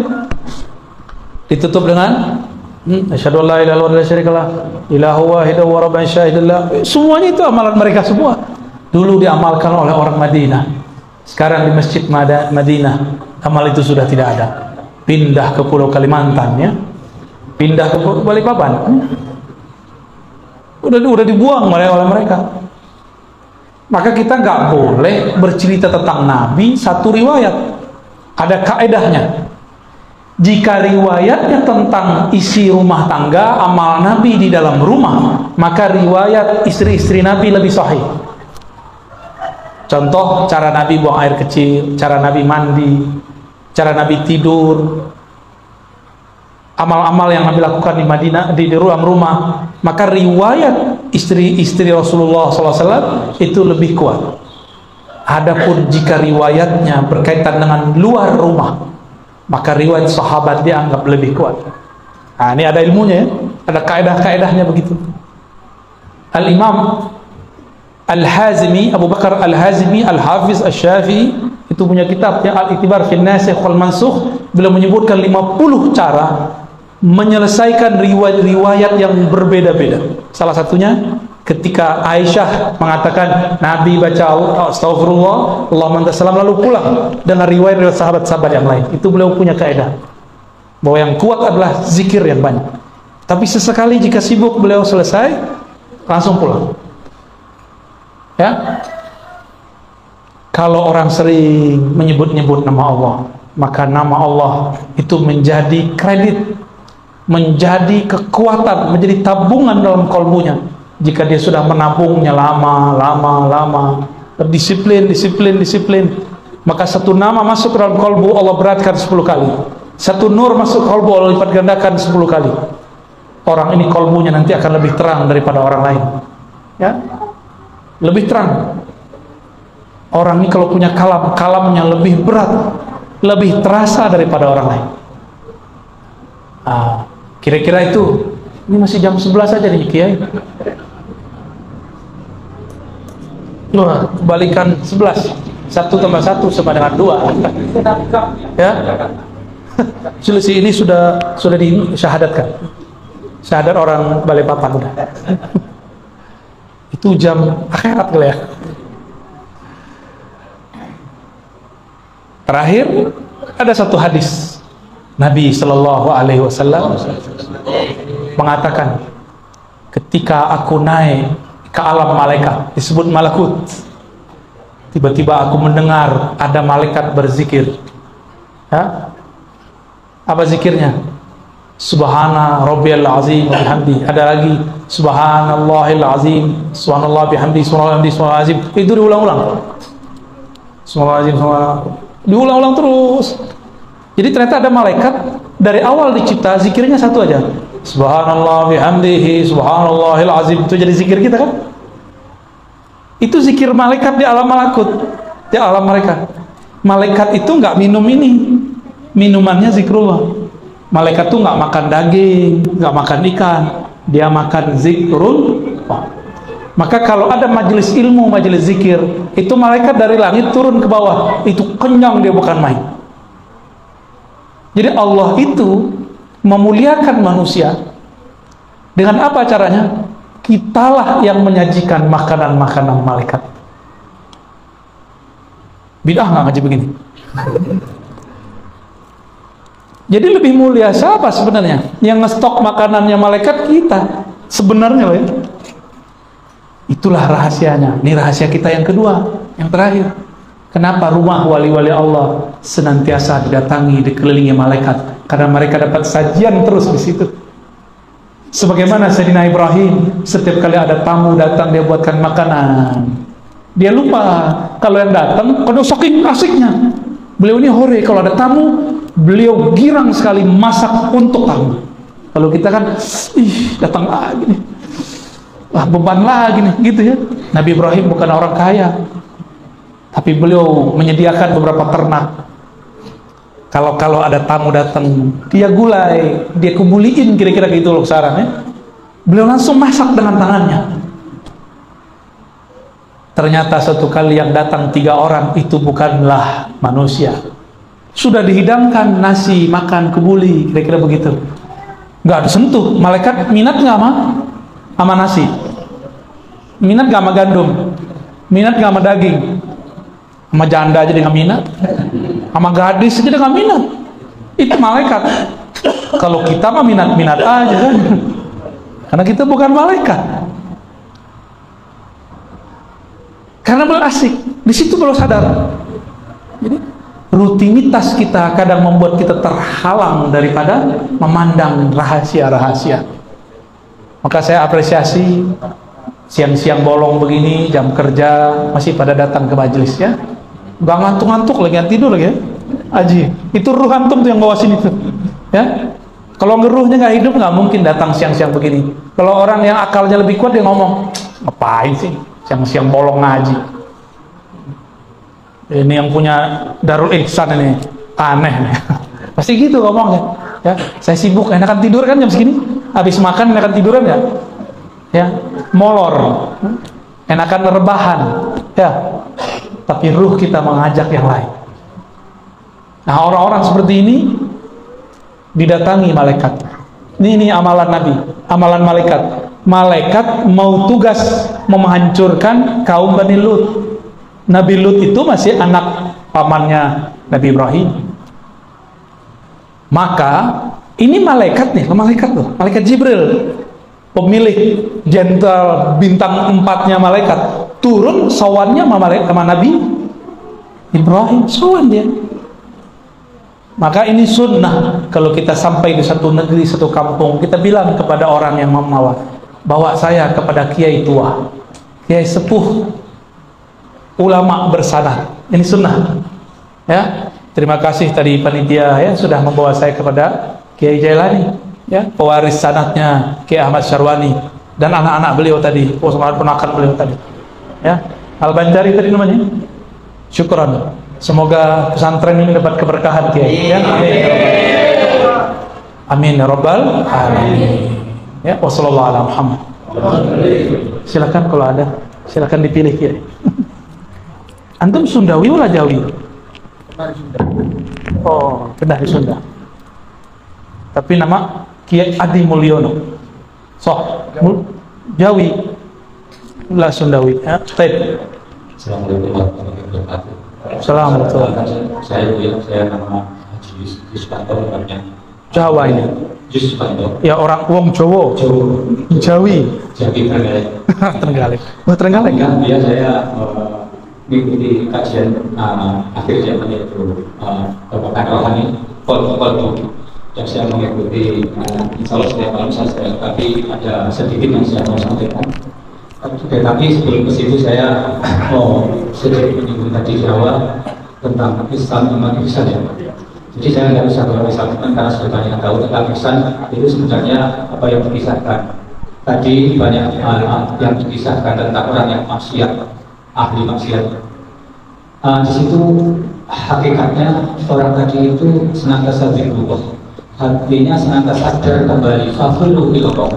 S1: Ditutup dengan asyhadu an la ilaha illallah wa syarikalah, ilahu wahid wa rabban syahidillah. Semuanya itu amalan mereka semua. Dulu diamalkan oleh orang Madinah. Sekarang di Masjid Madinah amal itu sudah tidak ada. Pindah ke Pulau Kalimantan ya. Pindah ke Balikpapan. Udah dibuang oleh mereka. Maka kita nggak boleh bercerita tentang Nabi satu riwayat. Ada kaedahnya. Jika riwayatnya tentang isi rumah tangga, amal Nabi di dalam rumah, maka riwayat istri-istri Nabi lebih sahih. Contoh, cara Nabi buang air kecil, cara Nabi mandi, cara Nabi tidur, amal-amal yang Nabi lakukan di Madinah, di ruang rumah, maka riwayat istri-istri Rasulullah SAW itu lebih kuat. Adapun jika riwayatnya berkaitan dengan luar rumah, maka riwayat sahabat dianggap lebih kuat. Nah, ini ada ilmunya ya, ada kaedah-kaedahnya begitu. Al-Imam Al-Hazmi, Abu Bakar Al-Hazmi Al-Hafiz Asy-Syafi'i itu punya kitab yang Al-Iktibar fi Nasikh wal Mansukh. Beliau menyebutkan 50 cara menyelesaikan riwayat-riwayat yang berbeda-beda. Salah satunya ketika Aisyah mengatakan Nabi baca astagfirullah, Allahumma salam, lalu pulang dengan riwayat-riwayat sahabat-sahabat yang lain. Itu beliau punya kaidah bahwa yang kuat adalah zikir yang banyak. Tapi sesekali jika sibuk beliau selesai langsung pulang. Ya. Kalau orang sering menyebut-nyebut nama Allah, maka nama Allah itu menjadi kredit, menjadi kekuatan, menjadi tabungan dalam kalbunya. Jika dia sudah menabungnya lama, disiplin, maka satu nama masuk ke dalam kalbu, Allah beratkan 10 kali. Satu nur masuk ke kalbu, Allah lipat gandakan 10 kali. Orang ini kalbunya nanti akan lebih terang daripada orang lain. Ya, lebih terang. Orang ini kalau punya kalamnya lebih berat, lebih terasa daripada orang lain. Kira-kira itu. Ini masih jam 11 aja nih Kiai. Wah, kebalikan 11. 1 tambah 1 sama dengan 2. Ya. Selisih ini sudah disyahadatkan. Syahadat orang Balikpapan udah. Itu jam akhirat kali ya. Terakhir ada satu hadis Nabi Shallallahu Alaihi Wasallam mengatakan, ketika aku naik ke alam malaikat disebut malakut, tiba-tiba aku mendengar ada malaikat berzikir. Ya? Apa zikirnya? Subhana rabbiyal azim wa bihamdi. Ada lagi subhanallahil azim, subhanallah bihamdi, subhanallah bihamdi, subhanallah azim. Itu diulang-ulang. Subhanallah azim, diulang-ulang terus. Jadi ternyata ada malaikat dari awal dicipta zikirnya satu aja. Subhanallah bihamdihi, subhanallahil azim. Itu jadi zikir kita kan? Itu zikir malaikat di alam malakut, di alam malaikat. Malaikat itu nggak minum ini, minumannya zikrullah. Malaikat tuh nggak makan daging, nggak makan ikan, dia makan zikrullah. Maka kalau ada majelis ilmu, majelis zikir, itu malaikat dari langit turun ke bawah, itu kenyang, dia bukan main. Jadi Allah itu memuliakan manusia Dengan apa caranya? Kitalah yang menyajikan makanan-makanan malaikat. Bid'ah nggak ngaji begini? Jadi lebih mulia siapa sebenarnya? Yang ngestok makanannya malaikat kita sebenarnya loh ya. Itulah rahasianya. Ini rahasia kita yang kedua, yang terakhir. Kenapa rumah wali-wali Allah senantiasa didatangi, dikelilingi malaikat? Karena mereka dapat sajian terus di situ. Sebagaimana Sayyidina Ibrahim, setiap kali ada tamu datang dia buatkan makanan. Dia lupa kalau yang datang, kalau saking asiknya. Beliau ini hore kalau ada tamu, beliau girang sekali masak untuk tamu. Kalau kita kan, datang lagi nih, beban lagi nih, gitu ya. Nabi Ibrahim bukan orang kaya, tapi beliau menyediakan beberapa ternak. Kalau ada tamu datang, dia gulai, dia kubuliin, kira-kira gitu loh saran ya. Beliau langsung masak dengan tangannya. Ternyata satu kali yang datang 3 orang itu bukanlah manusia. Sudah dihidangkan nasi, makan, kebuli, kira-kira begitu. Nggak disentuh. Malaikat minat nggak sama nasi? Minat nggak sama gandum? Minat nggak sama daging? Sama janda aja dia nggak minat, sama gadis aja dia nggak minat. Itu malaikat. Kalau kita mah minat aja kan, karena kita bukan malaikat. Karena belum asik, di situ belum sadar. Jadi rutinitas kita kadang membuat kita terhalang daripada memandang rahasia-rahasia. Maka saya apresiasi siang-siang bolong begini, jam kerja masih pada datang ke majelis ya. Gak ngantuk-ngantuk lagi, tidur lagi ya. Aji, itu ruh antum tuh yang bawa sini tuh ya. Kalau ngeruhnya nggak hidup, nggak mungkin datang siang-siang begini. Kalau orang yang akalnya lebih kuat, dia ngomong, ngapain sih siang-siang bolong ngaji? Ini yang punya Darul Ihsan ini aneh nih. Pasti gitu ngomongnya ya. Saya sibuk, enakan tidur kan jam segini, habis makan enakan tiduran ya, molor, enakan rebahan ya. Tapi ruh kita mengajak yang lain. Nah, orang-orang seperti ini didatangi malaikat. Ini amalan Nabi, amalan malaikat. Malaikat mau tugas menghancurkan kaum Bani Lut. Nabi Lut itu masih anak pamannya Nabi Ibrahim. Maka ini malaikat nih, malaikat Jibril, pemilik jenderal bintang 4-nya malaikat, turun sawannya sama Nabi Ibrahim, sawan dia. Maka ini sunnah, kalau kita sampai di satu negeri, satu kampung, kita bilang kepada orang yang membawa, bawa saya kepada kiai tua, kiai sepuh, ulama bersanad. Ini sunnah ya. Terima kasih tadi panitia ya sudah membawa saya kepada Kiai Jailani ya, pewaris sanadnya Kiai Ahmad Syarwani dan anak-anak beliau tadi, ponakan beliau tadi ya, Al-Banjari tadi namanya. Syukran, semoga pesantren ini dapat keberkahan Kiai ya. Amin ya rabbal alamin ya. Wassallallahu ala Muhammad. Silakan kalau ada, silakan dipilih Kiai. Antum Sundawi wala Jawi? Oh, benar di Sunda. Tapi nama Kiai Adi Mulyono. Jawi lah Sundawi. Ya, baik.
S2: Assalamualaikum warahmatullahi wabarakatuh.
S1: Assalamualaikum.
S2: Saya nama Haji Yuspanto, namanya.
S1: Jawa ini.
S2: Yuspanto.
S1: Ya orang wong Jawa. Jawi.
S2: Jawi Trenggalek.
S1: Trenggalek. Wah Trenggalek kan?
S2: Ya saya mengikuti kajian akhir zaman yaitu Bapak Rohani Kolbu yang saya mengikuti. Insya Allah setiap malam saya, tapi ada sedikit yang saya mau sampaikan. Tapi sebelum ke situ saya mau sedikit menyinggung tadi Jawa tentang Islam umat Islam ya. Jadi saya nggak bisa terlalu sampaikan karena sudah banyak tahu tentang Islam itu sebenarnya apa yang dikisahkan. Tadi banyak yang dikisahkan tentang orang yang maksiat, ahli maksiat. Di situ hakikatnya orang tadi itu senantiasa berubah, hatinya senantiasa sadar kembali. Fafiru ilallah.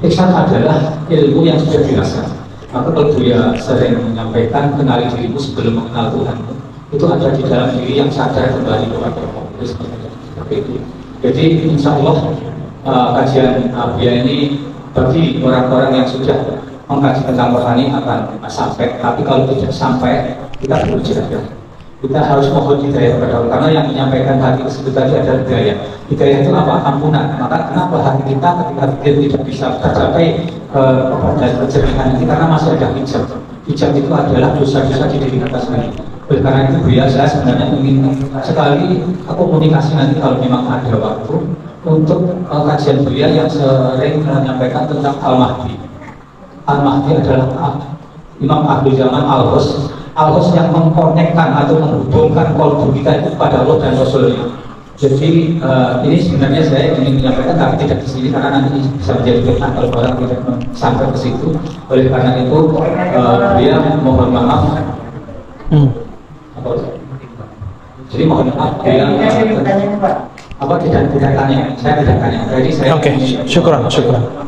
S2: Ihsan adalah ilmu yang sudah dirasakan. Maka kalau dia sering menyampaikan kenali dirimu sebelum mengenal Tuhan, itu ada di dalam diri yang sadar kembali kepada Allah. Seperti itu. Jadi insya Allah kajian Buya ini bagi orang-orang yang sudah mengkaji tentang rohani akan sampai, tapi kalau tidak sampai kita perlu jaga. Kita harus mohon hidayah kepada Allah, karena yang menyampaikan hati tersebut tadi adalah hidayah. Hidayah itu apa? Ampunan. Maka kenapa hati kita ketika kita tidak bisa tercapai kepada kejernihan ini, karena masih ada hijab. Hijab itu adalah dosa-dosa di diri kita sendiri. Oleh karena itu Buya, saya sebenarnya ingin sekali komunikasi nanti kalau memang ada waktu untuk kajian Buya yang sering menyampaikan tentang Al-Mahdi. Al-Mahdi adalah Imam Akhir Zaman Al-Hus yang mengkonekkan atau menghubungkan kolbu kita itu kepada Allah dan Rasulnya. Jadi ini sebenarnya saya ingin menyampaikan, tapi tidak di sini karena nanti bisa menjadi fitnah kalau orang tidak sampai ke situ. Oleh karena itu Buya mohon maaf. Jadi mohon maaf Buya tidak tanya, saya tidak tanya. Jadi saya
S1: syukuran.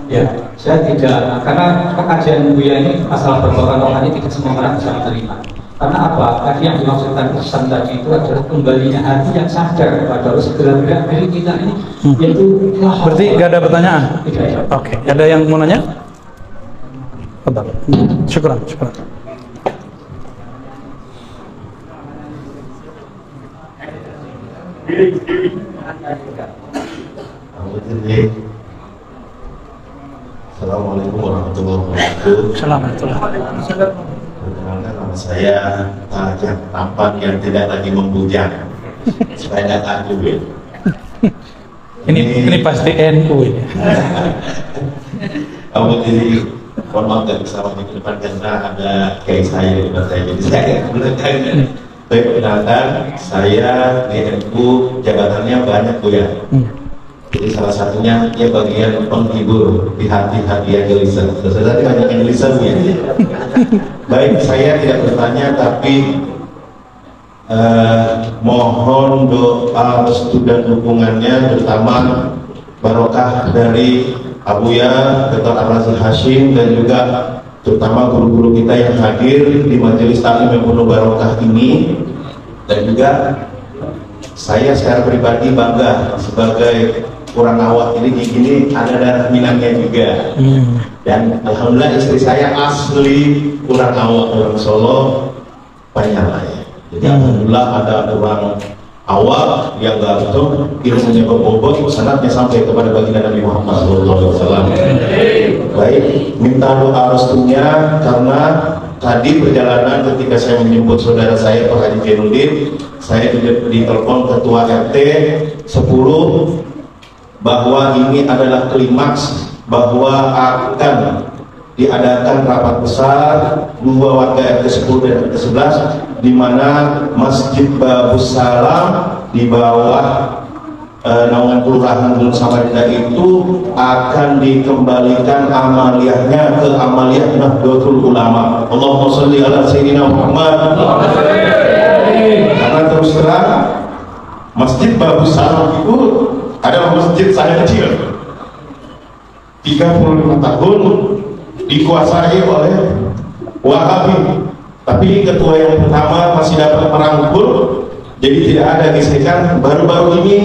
S2: Ya, saya tidak, karena kajian Buya ini masalah berbauran rohani tidak semua orang bisa menerima. Karena apa? Tadi yang dimaksudkan pesan tadi itu adalah kembalinya hati yang sadar kepada Allah, segera diri kita ini, yaitu
S1: berarti nggak ada pertanyaan?
S2: Tidak ada.
S1: Oke, ada yang mau nanya? Syukuran.
S3: Assalamualaikum warahmatullahi wabarakatuh.
S1: Assalamualaikum.
S3: Perkenalkan, nama saya Tajam Tampan yang tidak lagi membujang supaya tidak takut.
S1: Ini pasti NU ini.
S3: Kamu jadi mohon maaf dari pesawat di depan karena ada kayak saya di depan saya, jadi saya kemudian perkenalkan saya di NU, jabatannya banyak Bu ya. Jadi salah satunya dia bagian penghibur di hati-hati yang gelisah. Tadi banyak yang gelisah ya. Baik, saya tidak bertanya, tapi mohon doa restu dan dukungannya, terutama barokah dari Abuya, Dr. Ar-Razi Hashim, dan juga terutama guru-guru kita yang hadir di majelis taklim yang penuh barokah ini. Dan juga saya secara pribadi bangga sebagai orang awak ini ada darah Minangnya juga. Dan alhamdulillah istri saya asli orang awak, orang Solo, Banyalaya. Jadi alhamdulillah ada orang awak yang gantung, ilmunya berbobot, sanatnya sampai kepada baginda Nabi Muhammad SAW. Baik, minta doa restunya karena tadi perjalanan ketika saya menjemput saudara saya Pak Haji Jainuddin, saya ditelepon ketua RT 10 bahwa ini adalah klimaks, bahwa akan diadakan rapat besar dua warga RT 10 dan RT 11 di mana Masjid Babus Salam di bawah naungan Kelurahan Gunung Samarinda itu akan dikembalikan amaliyahnya ke amaliyah Nahdlatul Ulama. Allahumma sholli ala sayyidina Muhammad. Karena terus terang Masjid Babus Salam itu adalah masjid saya kecil, 35 tahun dikuasai oleh Wahabi, tapi ketua yang pertama masih dapat merangkul, jadi tidak ada gesekan. Baru-baru ini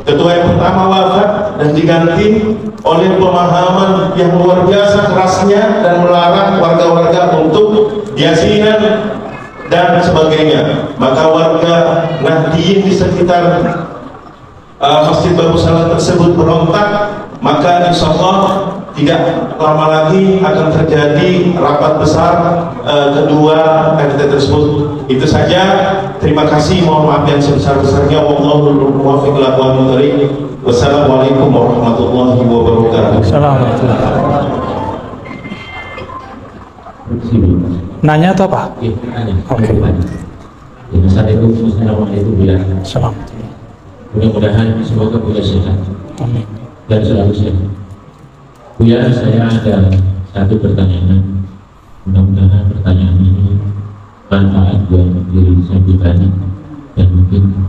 S3: ketua yang pertama wafat dan diganti oleh pemahaman yang luar biasa kerasnya dan melarang warga-warga untuk yasinan dan sebagainya. Maka warga Nahdliyin di sekitar Masjid Babus Salam tersebut berontak, maka insya Allah tidak lama lagi akan terjadi rapat besar kedua RT tersebut. Itu saja, terima kasih, mohon maaf yang sebesar-besarnya. Wallahul muwaffiq ila aqwamit thoriq. Wassalamualaikum warahmatullahi wabarakatuh.
S1: Nanya atau apa? Oke. Assalamualaikum.
S4: Mudah-mudahan semoga Buya sehat dan selalu sehat. Buya, saya ada satu pertanyaan. Mudah-mudahan pertanyaan ini manfaat buat diri saya pribadi dan mungkin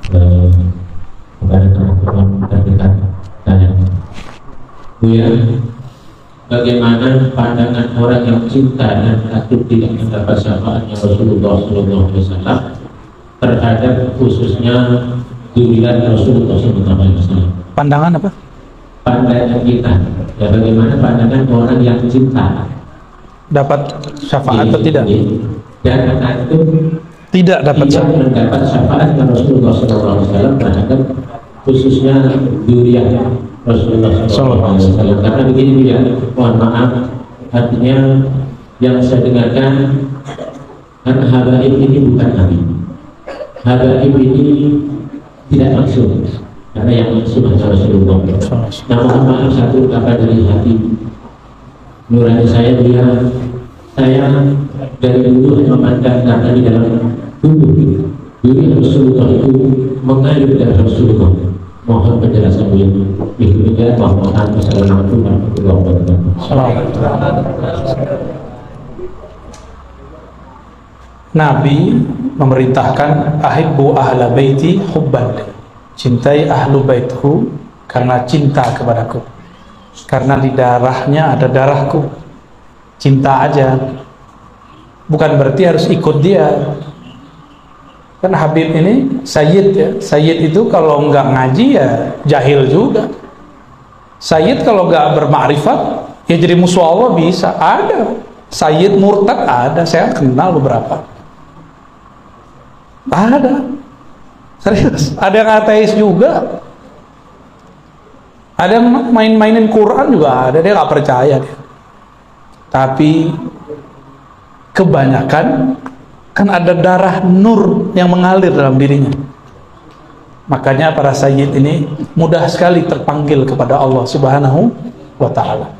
S4: kepada teman-teman terdekat saya. Buya, bagaimana pandangan orang yang cinta dan takut tidak mendapat syafaatnya Rasulullah SAW terhadap khususnya durian Rasulullah SAW?
S1: Pandangan apa?
S4: pandangan kita, ya bagaimana pandangan orang yang cinta
S1: Dapat syafaat atau tidak?
S4: Dan itu
S1: Tidak dapat
S4: tidak
S1: syafaat.
S4: mendapat syafaat Rasulullah SAW terhadap khususnya durian Rasulullah SAW. Karena begini ya, mohon maaf, artinya yang saya dengarkan karena habaib ini bukan nabi. Habaib ini tidak langsung, karena yang langsung adalah Rasulullah. Nah, mohon maaf, satu kata dari hati nurani saya, saya dari dulu memandang karena di dalam tubuh diri Rasulullah itu mengalir dari Rasulullah. Mohon penjelasan beliau. Wassalamualaikum warahmatullahi wabarakatuh.
S1: Nabi memerintahkan ahibbu ahla baiti hubban, cintai ahlu baitku karena cinta kepadaku, karena di darahnya ada darahku. Cinta aja, bukan berarti harus ikut dia. Kan Habib ini Sayyid ya. Sayyid itu kalau nggak ngaji ya jahil juga. Sayyid kalau nggak bermakrifat ya jadi musuh Allah bisa. Ada Sayyid murtad, ada, saya kenal beberapa. Ada, serius. Ada yang ateis juga. Ada yang main-mainin Quran juga ada. Dia nggak percaya dia. Tapi kebanyakan kan ada darah nur yang mengalir dalam dirinya. Makanya para sayyid ini mudah sekali terpanggil kepada Allah Subhanahu wa ta'ala.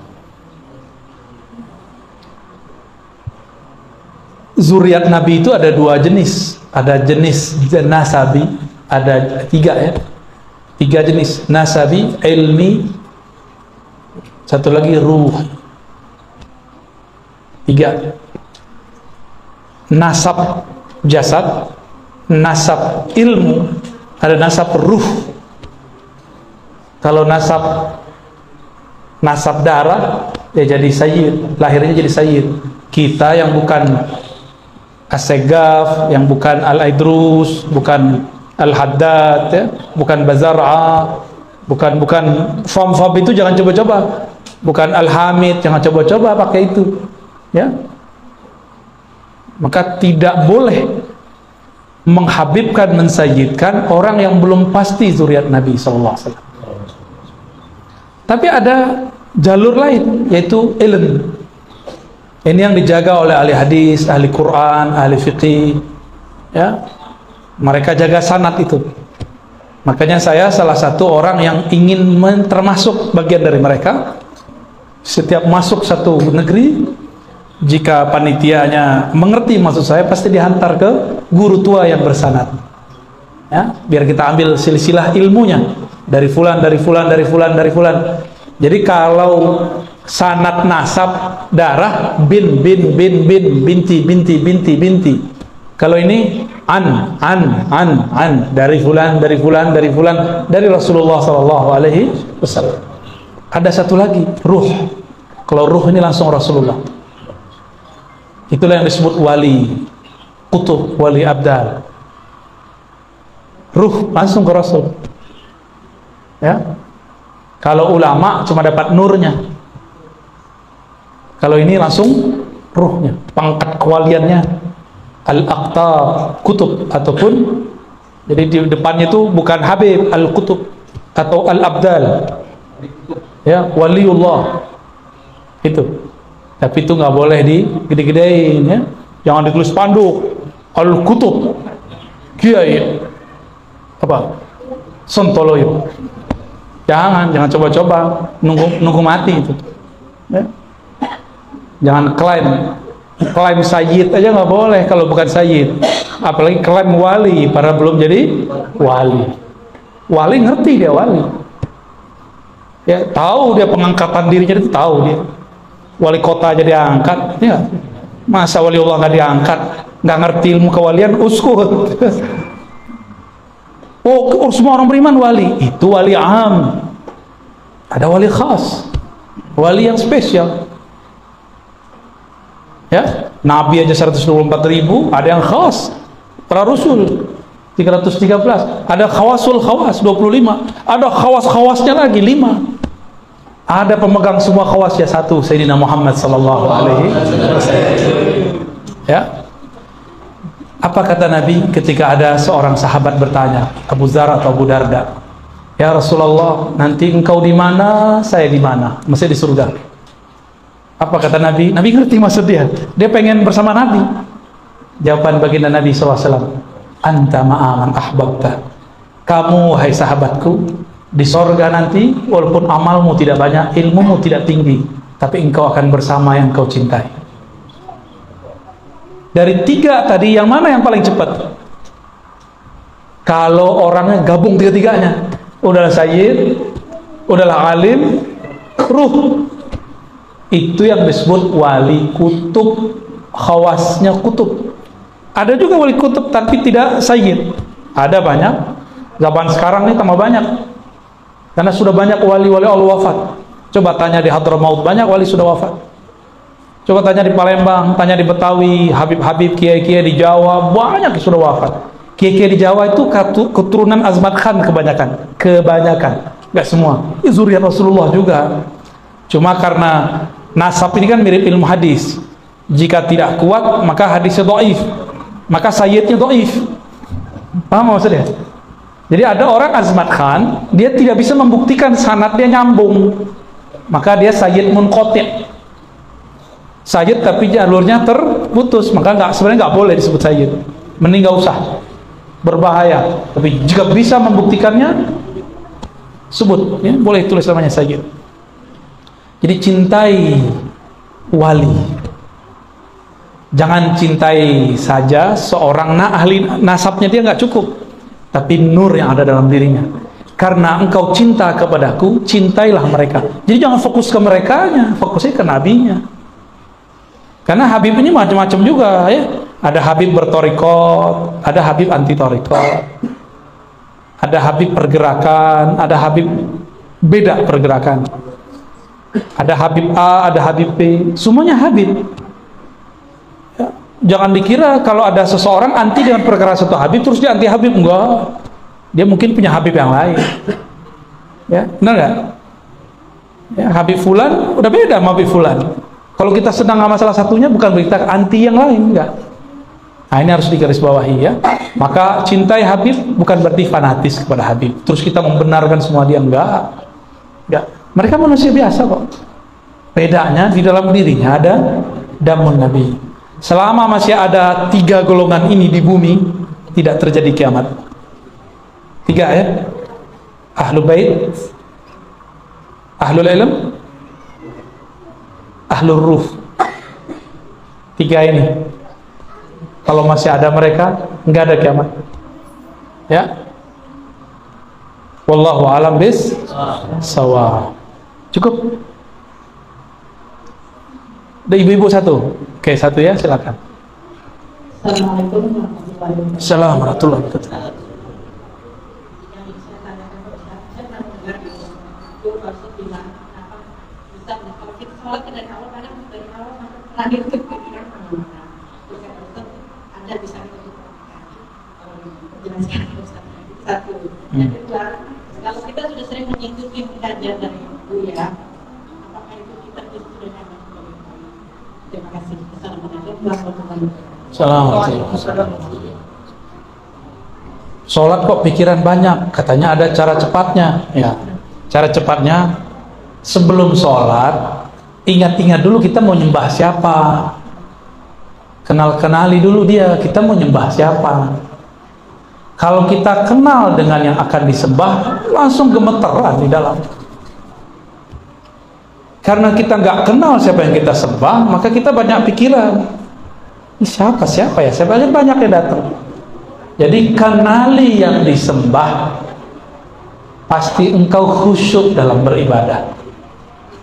S1: Zuriat Nabi itu ada dua jenis. Ada jenis nasabi, ada tiga ya. Tiga jenis, nasabi, ilmi, satu lagi ruh. Tiga. Nasab jasad, nasab ilmu, ada nasab ruh. Kalau nasab darah ya jadi sayyid, lahirnya jadi sayyid. Kita yang bukan As-Segaf, yang bukan Al-Aidrus, bukan Al-Haddad ya, bukan Bazar'a, bukan Fam itu jangan coba-coba, bukan Al-Hamid, jangan coba-coba pakai itu ya. Maka tidak boleh menghabibkan, mensayyidkan orang yang belum pasti zuriat Nabi SAW. Tapi ada jalur lain, yaitu ilm. Ini yang dijaga oleh ahli hadis, ahli Quran, ahli fiqih ya. Mereka jaga sanad itu. Makanya saya salah satu orang yang ingin termasuk bagian dari mereka. Setiap masuk satu negeri, jika panitianya mengerti maksud saya, pasti dihantar ke guru tua yang bersanad ya, biar kita ambil silsilah ilmunya dari fulan, dari fulan, dari fulan, dari fulan. Jadi kalau sanad nasab darah bin binti, kalau ini an dari fulan, dari fulan, dari fulan, dari Rasulullah SAW. Ada satu lagi ruh. Kalau ruh ini langsung Rasulullah. Itulah yang disebut wali kutub, wali abdal. Ruh langsung ke Rasul ya. Kalau ulama cuma dapat nurnya, kalau ini langsung ruhnya, pangkat kewaliannya. Al-Aqtab kutub, ataupun jadi di depannya itu bukan Habib, Al-Kutub atau Al-Abdal ya, waliullah itu. Tapi itu nggak boleh digede-gedein ya. Jangan ditulis spanduk Al-Kutub Kiai apa Sontoloyo. Jangan coba-coba nunggu mati itu ya. Jangan klaim sayyid aja nggak boleh kalau bukan sayyid, apalagi klaim wali para belum jadi wali. Wali ngerti dia wali ya, tahu dia pengangkatan dirinya, itu tahu dia. Wali kota aja diangkat ya, masa waliullah nggak diangkat? Nggak ngerti ilmu kewalian, uskut. Oh semua orang beriman wali, itu wali am. Ada wali khas, wali yang spesial ya. Nabi aja 124.000, ada yang khas. Para Rasul 313, ada khawasul khawas 25, ada khawas-khawasnya lagi 5 Ada pemegang semua khawas ya, satu Sayyidina Muhammad sallallahu alaihi wasallam. Ya. Apa kata Nabi ketika ada seorang sahabat bertanya, Abu Dzar atau Abu Darda, "Ya Rasulullah, nanti engkau di mana, saya di mana?" Mesti di surga. Apa kata Nabi? Nabi ngerti maksud dia. Dia pengen bersama Nabi. Jawaban baginda Nabi SAW, "Anta ma'aman ahbabta." Kamu, hai sahabatku, di sorga nanti, walaupun amalmu tidak banyak, ilmumu tidak tinggi, tapi engkau akan bersama yang kau cintai. Dari tiga tadi, yang mana yang paling cepat? Kalau orangnya gabung tiga-tiganya, udahlah sayyid, udahlah alim, ruh, itu yang disebut wali kutub, khawasnya kutub. Ada juga wali kutub tapi tidak sayyid. Ada banyak, zaman sekarang ini tambah banyak. Karena sudah banyak wali-wali Allah wafat. Coba tanya di Hadramaut, banyak wali sudah wafat. Coba tanya di Palembang, tanya di Betawi, Habib-habib, kiai-kiai di Jawa, banyak yang sudah wafat. Kiai-kiai di Jawa itu keturunan Azmat Khan kebanyakan. Nggak semua. Ini zuriat Rasulullah juga. Cuma karena nasab ini kan mirip ilmu hadis. Jika tidak kuat, maka hadisnya dhaif. Maka sayyidnya dhaif. Paham maksudnya? Jadi ada orang Azmat Khan, dia tidak bisa membuktikan sanad dia nyambung, maka dia sayyid munqati'. Sayyid tapi jalurnya terputus, maka sebenarnya nggak boleh disebut sayyid. Mending nggak usah, berbahaya. Tapi jika bisa membuktikannya, sebut, ya, boleh tulis namanya sayyid. Jadi cintai wali. Jangan cintai saja seorang ahli nasabnya, dia nggak cukup, tapi nur yang ada dalam dirinya. Karena engkau cinta kepadaku, cintailah mereka. Jadi jangan fokus ke merekanya, fokusnya ke nabinya. Karena Habib ini macam-macam juga, ya. Ada Habib bertorikot, ada Habib anti torikot, ada Habib pergerakan, ada Habib beda pergerakan, ada Habib A, ada Habib B, semuanya Habib. Ya. Jangan dikira kalau ada seseorang anti dengan perkara satu Habib terus dia anti Habib, enggak. Dia mungkin punya Habib yang lain. Ya, benar nggak? Ya, Habib Fulan udah beda sama Habib Fulan. Kalau kita sedang sama salah satunya, bukan berarti kita anti yang lain, enggak. Nah, ini harus digarisbawahi, ya. Maka cintai Habib bukan berarti fanatis kepada Habib. Terus kita membenarkan semua dia, enggak. Enggak. Mereka manusia biasa kok. Bedanya di dalam dirinya ada damun Nabi. Selama masih ada 3 golongan ini di bumi, tidak terjadi kiamat. 3, ya. Ahlul bait, ahlul ilm, ahlul ruh. 3 ini. Kalau masih ada mereka, enggak ada kiamat. Ya. Wallahu a'lam bis-shawab. Cukup. Ada ibu-ibu satu. Oke, satu ya, silakan. Assalamualaikum warahmatullahi wabarakatuh.
S5: Yang kedua, kalau kita sudah sering mengikuti kajian dari Buya, apakah itu kita sudah nyaman? Terima kasih. Assalamualaikum.
S1: Sholat kok pikiran banyak, katanya ada cara cepatnya. Ya, cara cepatnya sebelum sholat ingat-ingat dulu kita mau nyembah siapa, kenali dulu dia, kita mau nyembah siapa. Kalau kita kenal dengan yang akan disembah, langsung gemeteran di dalam. Karena kita nggak kenal siapa yang kita sembah, maka kita banyak pikiran. Ini siapa ya? Siapa aja banyak yang datang. Jadi kenali yang disembah, pasti engkau khusyuk dalam beribadah.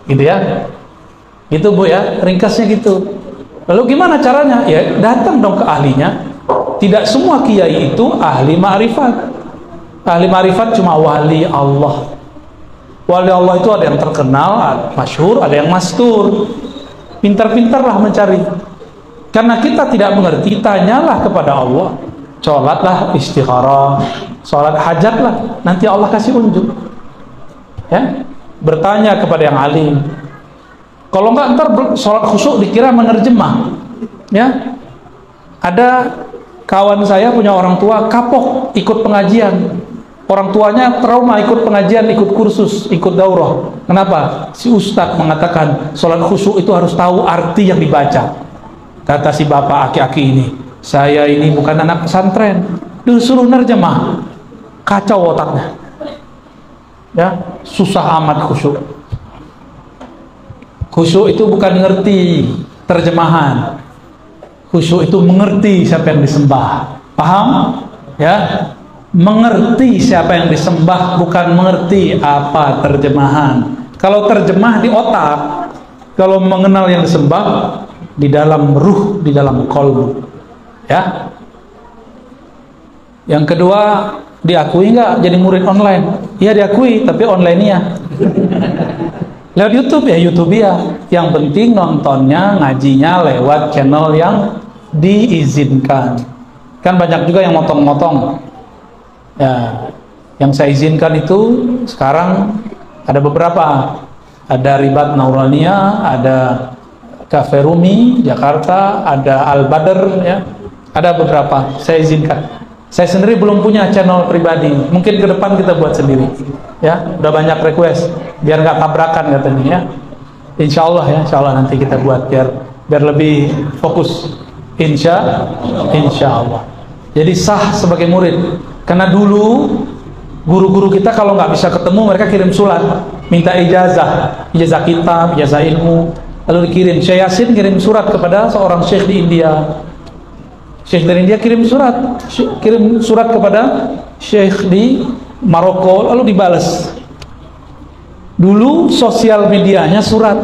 S1: Gitu ya? Gitu Bu ya, ringkasnya gitu. Lalu gimana caranya? Ya datang dong ke ahlinya. Tidak semua kiai itu ahli ma'rifat. Ahli ma'rifat cuma wali Allah. Wali Allah itu ada yang terkenal, masyhur, ada yang mastur. Pintar-pintarlah mencari. Karena kita tidak mengerti, tanyalah kepada Allah. Sholatlah istikharah, sholat hajatlah, nanti Allah kasih unjuk. Ya, bertanya kepada yang alim. Kalau enggak ntar sholat khusyuk dikira menerjemah. Ya, ada kawan saya punya orang tua kapok ikut pengajian. Orang tuanya trauma ikut pengajian, ikut kursus, ikut daurah. Kenapa? Si ustadz mengatakan sholat khusyuk itu harus tahu arti yang dibaca. Kata si bapak aki-aki ini, saya ini bukan anak pesantren, disuruh nerjemah, kacau otaknya. Ya, susah amat khusyuk. Khusyuk itu bukan ngerti terjemahan. Khusyuk itu mengerti siapa yang disembah. Paham? Ya, mengerti siapa yang disembah, bukan mengerti apa terjemahan. Kalau terjemah di otak, kalau mengenal yang disembah di dalam ruh, di dalam qalbu. Ya. Yang kedua, diakui nggak jadi murid online? Iya diakui, tapi online-nya lewat YouTube ya, YouTube ya. Yang penting nontonnya, ngajinya lewat channel yang diizinkan. Kan banyak juga yang motong-motong. Ya, yang saya izinkan itu sekarang ada beberapa. Ada Ribat Naurania, ada Cafe Rumi Jakarta, ada Al Badr, ya. Ada beberapa saya izinkan. Saya sendiri belum punya channel pribadi. Mungkin ke depan kita buat sendiri. Ya, udah banyak request biar nggak tabrakan katanya ya. Insya Allah ya, insya Allah nanti kita buat biar lebih fokus. Insya Allah. Jadi sah sebagai murid. Karena dulu guru-guru kita kalau nggak bisa ketemu mereka kirim surat, minta ijazah kitab, ijazah ilmu, lalu dikirim. Syekh Yasin kirim surat kepada seorang syekh di India. Syekh dari India kirim surat kepada syekh di Maroko, lalu dibalas. Dulu sosial medianya surat,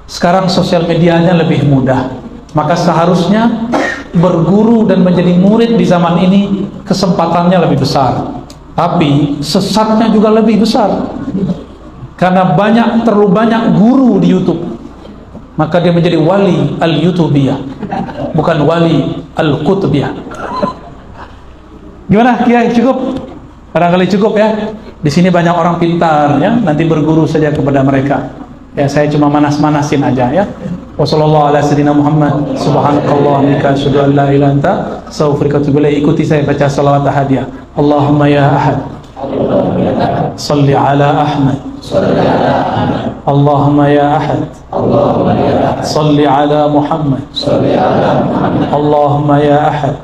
S1: sekarang sosial medianya lebih mudah. Maka seharusnya berguru dan menjadi murid di zaman ini kesempatannya lebih besar, tapi sesatnya juga lebih besar. Karena terlalu banyak guru di YouTube, maka dia menjadi wali al-YouTubiyah, bukan wali al-Qutbiyah. Gimana Kiai, cukup? Barangkali cukup ya. Di sini banyak orang pintar ya, nanti berguru saja kepada mereka. Ya, saya cuma manas-manasin aja ya. Wassallallahu ala sayyidina Muhammad subhanakallah nika asyhadu an la ilaha illa anta astaghfiruka wa atubu ilaik. Ikuti saya baca salawat hadiah. Allahumma ya ahad salli ala Ahmad. Allahumma ya ahad salli ala Muhammad. Allahumma ya ahad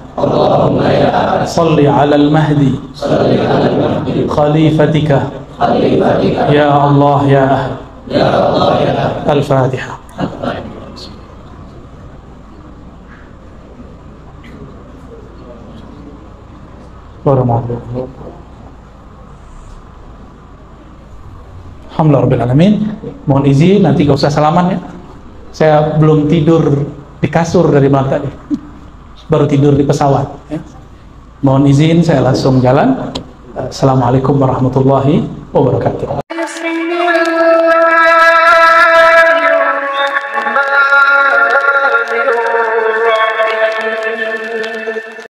S1: salli ala al-Mahdi khalifatika ya Allah ya ahad. Al-Fatihah. Alhamdulillah Rabbil Alamin. Mohon izin nanti gak usah salaman ya. Saya belum tidur di kasur dari malam tadi, baru tidur di pesawat ya. Mohon izin saya langsung jalan. Assalamualaikum warahmatullahi wabarakatuh.